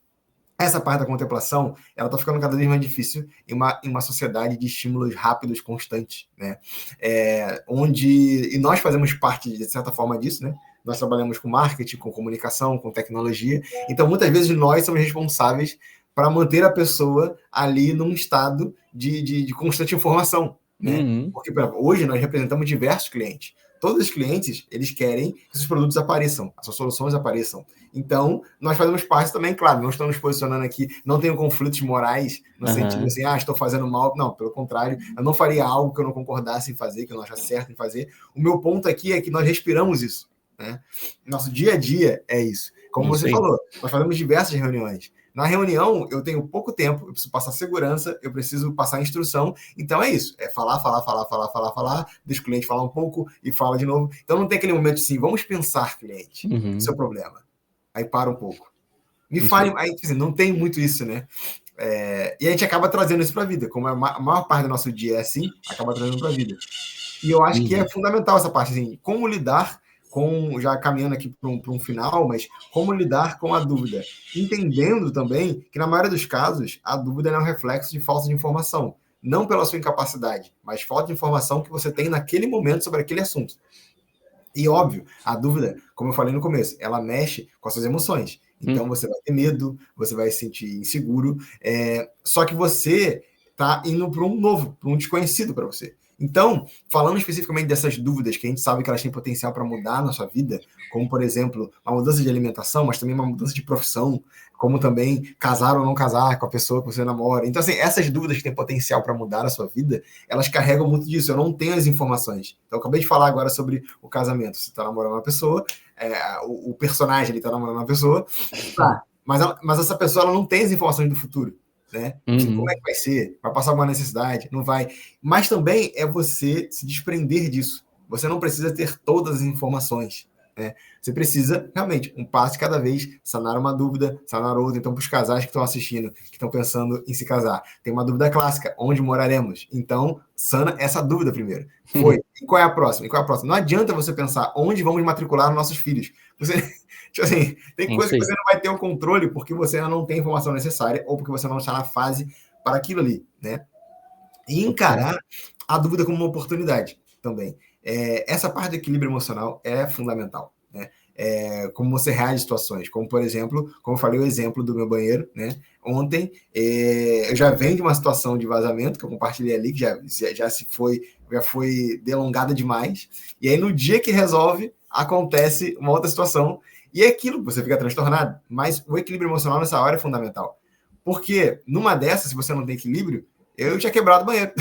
essa parte da contemplação, ela está ficando cada vez mais difícil em uma sociedade de estímulos rápidos, constantes, né? E nós fazemos parte, de certa forma, disso, né? Nós trabalhamos com marketing, com comunicação, com tecnologia. Então, muitas vezes, nós somos responsáveis para manter a pessoa ali num estado de constante informação, né? Porque, por exemplo, hoje nós representamos diversos clientes. Todos os clientes, eles querem que esses produtos apareçam, as suas soluções apareçam. Então, nós fazemos parte também, claro, não estamos nos posicionando aqui, não tenho conflitos morais, no sentido assim, estou fazendo mal. Não, pelo contrário, eu não faria algo que eu não concordasse em fazer, que eu não achasse certo em fazer. O meu ponto aqui é que nós respiramos isso, né? Nosso dia a dia é isso. Como você falou, nós fazemos diversas reuniões. Na reunião, eu tenho pouco tempo, eu preciso passar segurança, eu preciso passar instrução. Então é isso, é falar, deixa o cliente falar um pouco e fala de novo. Então não tem aquele momento assim, vamos pensar, cliente, seu problema. Aí para um pouco. Me fale, aí assim, não tem muito isso, né? E a gente acaba trazendo isso para a vida, como a maior parte do nosso dia é assim, acaba trazendo para a vida. E eu acho que é fundamental essa parte, assim, como lidar já caminhando aqui para um final, mas como lidar com a dúvida, entendendo também que na maioria dos casos a dúvida é um reflexo de falta de informação, não pela sua incapacidade, mas falta de informação que você tem naquele momento sobre aquele assunto. E óbvio, a dúvida, como eu falei no começo, ela mexe com as suas emoções. Então você vai ter medo, você vai se sentir inseguro, só que você está indo para um novo, para um desconhecido para você. Então, falando especificamente dessas dúvidas que a gente sabe que elas têm potencial para mudar a nossa vida, como, por exemplo, uma mudança de alimentação, mas também uma mudança de profissão, como também casar ou não casar com a pessoa que você namora. Então, assim, essas dúvidas que têm potencial para mudar a sua vida, elas carregam muito disso. Eu não tenho as informações. Então, eu acabei de falar agora sobre o casamento. Você está namorando uma pessoa, o personagem está namorando uma pessoa, tá, mas essa pessoa ela não tem as informações do futuro. Né? Como é que vai ser? Vai passar alguma necessidade? Não vai. Mas também é você se desprender disso. Você não precisa ter todas as informações. Né? Você precisa, realmente, um passo de cada vez, sanar uma dúvida, sanar outra. Então, para os casais que estão assistindo, que estão pensando em se casar, tem uma dúvida clássica: onde moraremos? Então, sana essa dúvida primeiro. Foi. E qual é a próxima? E qual é a próxima? Não adianta você pensar onde vamos matricular os nossos filhos. Você, tipo assim, tem coisa que você não vai ter o controle porque você ainda não tem a informação necessária ou porque você não está na fase para aquilo ali, né? E encarar a dúvida como uma oportunidade também. Essa parte do equilíbrio emocional é fundamental, né? Como você reage a situações, como por exemplo, como eu falei o exemplo do meu banheiro, né? Ontem eu já venho de uma situação de vazamento que eu compartilhei ali, que já foi delongada demais, e aí no dia que resolve, acontece uma outra situação, e é aquilo, você fica transtornado, mas o equilíbrio emocional nessa hora é fundamental, porque numa dessas, se você não tem equilíbrio, eu tinha quebrado o banheiro,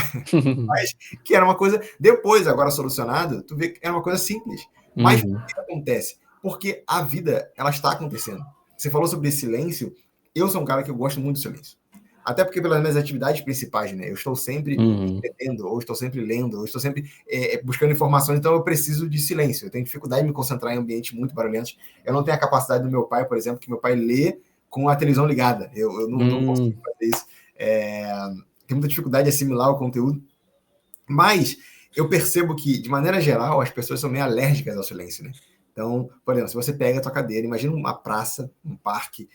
mas que era uma coisa, depois, agora solucionado, tu vê que era uma coisa simples, mas por que acontece? Porque a vida, ela está acontecendo. Você falou sobre silêncio, eu sou um cara que eu gosto muito do silêncio. Até porque pelas minhas atividades principais, né? Eu estou sempre escrevendo, ou estou sempre lendo, ou estou sempre buscando informações, então eu preciso de silêncio. Eu tenho dificuldade de me concentrar em ambientes muito barulhentos. Eu não tenho a capacidade do meu pai, por exemplo, que meu pai lê com a televisão ligada. Eu não consigo fazer isso. Tenho muita dificuldade de assimilar o conteúdo. Mas eu percebo que, de maneira geral, as pessoas são meio alérgicas ao silêncio, né? Então, por exemplo, se você pega a tua cadeira, imagina uma praça, um parque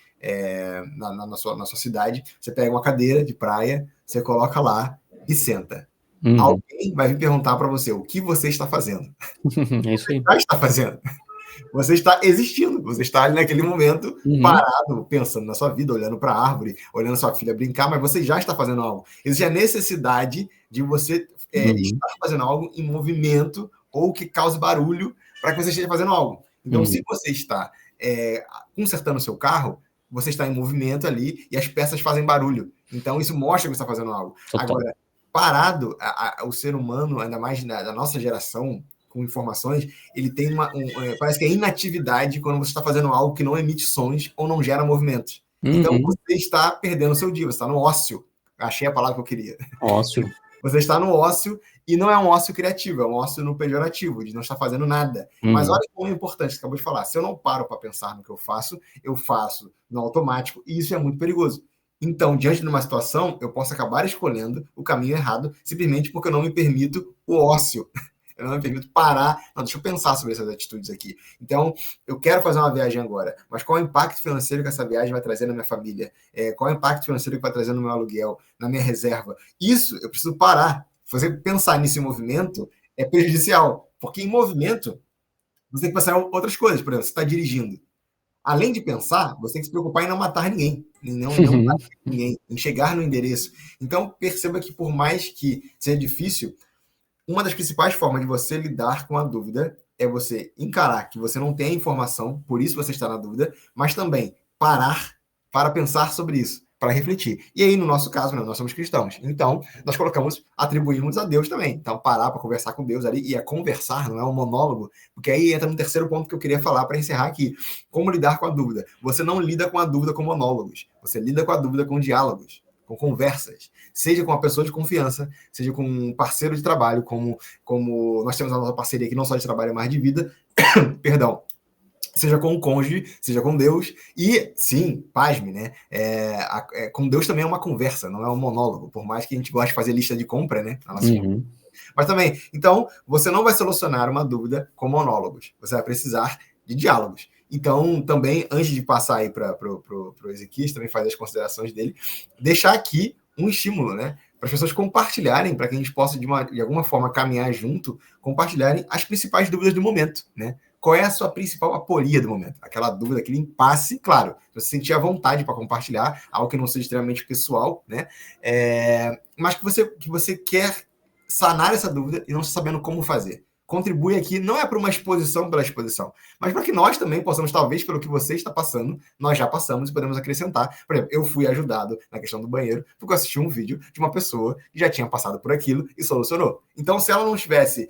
na sua cidade, você pega uma cadeira de praia, você coloca lá e senta. Alguém vai vir perguntar para você o que você está fazendo. É isso aí. Você está fazendo. Você está existindo, você está ali naquele momento parado, pensando na sua vida, olhando para a árvore, olhando a sua filha brincar, mas você já está fazendo algo. Existe a necessidade de você estar fazendo algo em movimento ou que cause barulho para que você esteja fazendo algo. Então, se você está consertando o seu carro, você está em movimento ali e as peças fazem barulho. Então, isso mostra que você está fazendo algo. Total. Agora, parado, o ser humano, ainda mais da nossa geração, com informações, ele tem parece que é inatividade quando você está fazendo algo que não emite sons ou não gera movimentos. Então, você está perdendo o seu dia, você está no ócio. Achei a palavra que eu queria. Ócio. Você está no ócio, e não é um ócio criativo, é um ócio no pejorativo, de não estar fazendo nada. Mas olha como é importante, você acabou de falar, se eu não paro para pensar no que eu faço no automático, e isso é muito perigoso. Então, diante de uma situação, eu posso acabar escolhendo o caminho errado, simplesmente porque eu não me permito o ócio. Eu não me permito parar. Não, deixa eu pensar sobre essas atitudes aqui. Então, eu quero fazer uma viagem agora, mas qual é o impacto financeiro que essa viagem vai trazer na minha família? Qual é o impacto financeiro que vai trazer no meu aluguel, na minha reserva? Isso, eu preciso parar. Você pensar nesse movimento é prejudicial, porque em movimento, você tem que pensar em outras coisas. Por exemplo, você está dirigindo. Além de pensar, você tem que se preocupar em não matar ninguém, em não matar ninguém, em chegar no endereço. Então, perceba que por mais que seja difícil, uma das principais formas de você lidar com a dúvida é você encarar que você não tem a informação, por isso você está na dúvida, mas também parar para pensar sobre isso, para refletir. E aí, no nosso caso, nós somos cristãos. Então, nós atribuímos a Deus também. Então, parar para conversar com Deus ali, e conversar, não é um monólogo, porque aí entra no terceiro ponto que eu queria falar para encerrar aqui. Como lidar com a dúvida? Você não lida com a dúvida com monólogos, você lida com a dúvida com diálogos, com conversas, seja com uma pessoa de confiança, seja com um parceiro de trabalho, como nós temos a nossa parceria aqui, não só de trabalho, mas de vida, perdão, seja com o cônjuge, seja com Deus, e sim, pasme, né? Com Deus também é uma conversa, não é um monólogo, por mais que a gente goste de fazer lista de compra, né? Mas também, então, você não vai solucionar uma dúvida com monólogos, você vai precisar de diálogos. Então, também, antes de passar aí para o Ezequias, também fazer as considerações dele, deixar aqui um estímulo, né? Para as pessoas compartilharem, para que a gente possa, de alguma forma, caminhar junto, compartilharem as principais dúvidas do momento, né? Qual é a sua principal aporia do momento? Aquela dúvida, aquele impasse, claro, você sentir a vontade para compartilhar, algo que não seja extremamente pessoal, né? Mas que você quer sanar essa dúvida e não sabendo como fazer. Contribui aqui, não é para uma exposição pela exposição, mas para que nós também possamos, talvez pelo que você está passando, nós já passamos e podemos acrescentar. Por exemplo, eu fui ajudado na questão do banheiro porque eu assisti um vídeo de uma pessoa que já tinha passado por aquilo e solucionou. Então, se ela não tivesse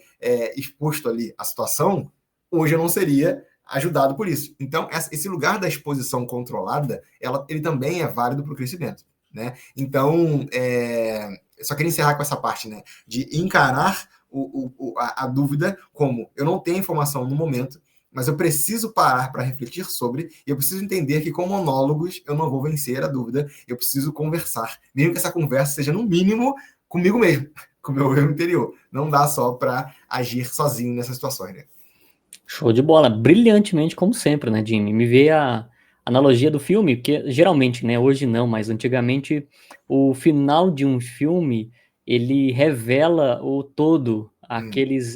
exposto ali a situação, hoje eu não seria ajudado por isso. Então, esse lugar da exposição controlada, ele também é válido para o crescimento, né? Então, eu só queria encerrar com essa parte, né? De encarar a dúvida como eu não tenho informação no momento, mas eu preciso parar para refletir sobre, e eu preciso entender que com monólogos eu não vou vencer a dúvida, eu preciso conversar, mesmo que essa conversa seja no mínimo comigo mesmo, com o meu eu interior. Não dá só para agir sozinho nessas situações, né? Show de bola, brilhantemente como sempre, né, Jimmy? Me veio a analogia do filme, porque geralmente, né, hoje não, mas antigamente o final de um filme, ele revela o todo,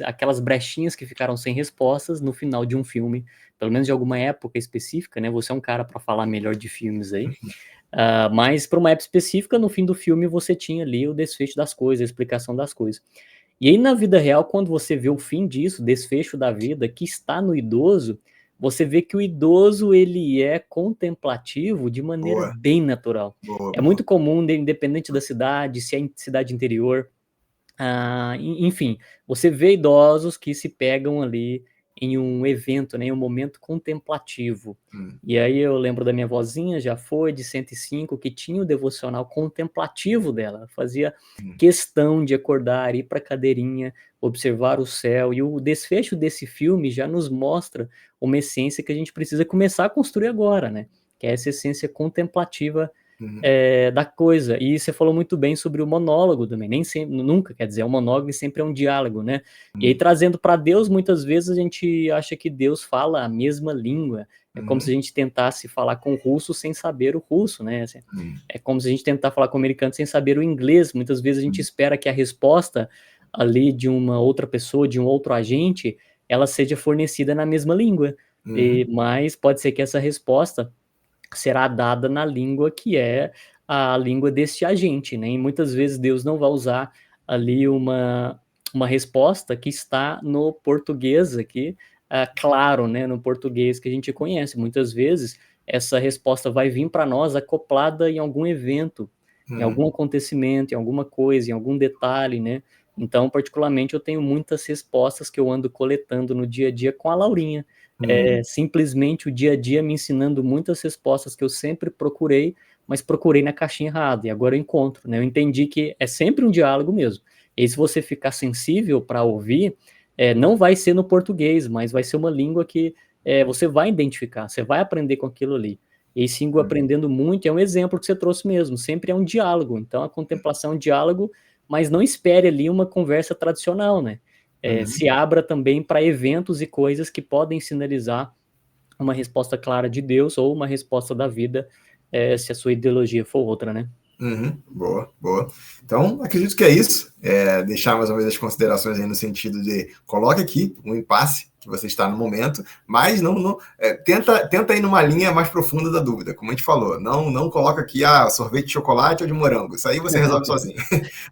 aquelas brechinhas que ficaram sem respostas no final de um filme, pelo menos de alguma época específica, né? Você é um cara para falar melhor de filmes aí. Mas para uma época específica, no fim do filme você tinha ali o desfecho das coisas, a explicação das coisas. E aí na vida real, quando você vê o fim disso, desfecho da vida, que está no idoso, você vê que o idoso ele é contemplativo de maneira bem natural. É muito comum, independente da cidade, se é em cidade interior, enfim, você vê idosos que se pegam ali em um evento, né, em um momento contemplativo. E aí eu lembro da minha vozinha, já foi, de 105, que tinha o devocional contemplativo dela. Ela fazia questão de acordar, ir para a cadeirinha, observar o céu. E o desfecho desse filme já nos mostra uma essência que a gente precisa começar a construir agora, né? Que é essa essência contemplativa da coisa. E você falou muito bem sobre o monólogo também, nem sempre, nunca, quer dizer, o monólogo sempre é um diálogo, né? E aí trazendo para Deus, muitas vezes a gente acha que Deus fala a mesma língua, é como se a gente tentasse falar com o russo sem saber o russo, né? Assim, é como se a gente tentar falar com o americano sem saber o inglês. Muitas vezes a gente espera que a resposta ali de uma outra pessoa, de um outro agente, ela seja fornecida na mesma língua. Mas pode ser que essa resposta será dada na língua que é a língua deste agente, né? E muitas vezes Deus não vai usar ali uma resposta que está no português aqui, claro, né? No português que a gente conhece. Muitas vezes essa resposta vai vir para nós acoplada em algum evento, em algum acontecimento, em alguma coisa, em algum detalhe, né? Então, particularmente, eu tenho muitas respostas que eu ando coletando no dia a dia com a Laurinha. Simplesmente o dia a dia me ensinando muitas respostas que eu sempre procurei, mas procurei na caixinha errada, e agora eu encontro, né? Eu entendi que é sempre um diálogo mesmo. E se você ficar sensível para ouvir, não vai ser no português, mas vai ser uma língua que você vai identificar, você vai aprender com aquilo ali. E aí, sim, aprendendo muito, é um exemplo que você trouxe mesmo, sempre é um diálogo. Então, a contemplação é um diálogo, mas não espere ali uma conversa tradicional, né? Se abra também para eventos e coisas que podem sinalizar uma resposta clara de Deus ou uma resposta da vida, se a sua ideologia for outra, né? Boa, boa. Então, acredito que é isso. Deixar mais uma vez as considerações aí no sentido de coloque aqui um impasse que você está no momento, mas tenta ir numa linha mais profunda da dúvida, como a gente falou. Não coloca aqui sorvete de chocolate ou de morango. Isso aí você resolve sozinho.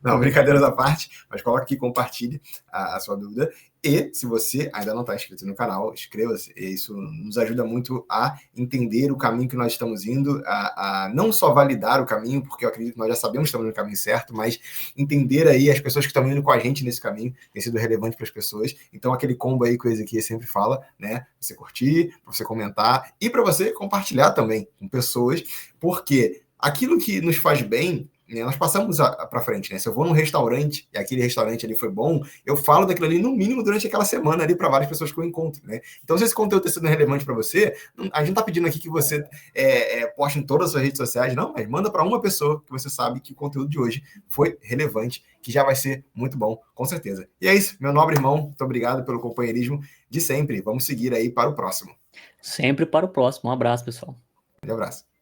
Não, brincadeiras à parte, mas coloca aqui, compartilhe a sua dúvida. E se você ainda não está inscrito no canal, inscreva-se. Isso nos ajuda muito a entender o caminho que nós estamos indo, a não só validar o caminho, porque eu acredito que nós já sabemos que estamos no caminho certo, mas entender aí as pessoas que estão indo com a gente nesse caminho, tem sido relevante para as pessoas. Então, aquele combo aí que o Ezequiel sempre fala, né? Você curtir, para você comentar e para você compartilhar também com pessoas, porque aquilo que nos faz bem, né, nós passamos para frente, né? Se eu vou num restaurante e aquele restaurante ali foi bom, eu falo daquilo ali no mínimo durante aquela semana ali para várias pessoas que eu encontro, né? Então, se esse conteúdo está sendo relevante para você, a gente não está pedindo aqui que você poste em todas as suas redes sociais, não, mas manda para uma pessoa que você sabe que o conteúdo de hoje foi relevante, que já vai ser muito bom, com certeza. E é isso, meu nobre irmão, muito obrigado pelo companheirismo de sempre. Vamos seguir aí para o próximo. Sempre para o próximo. Um abraço, pessoal. Um abraço.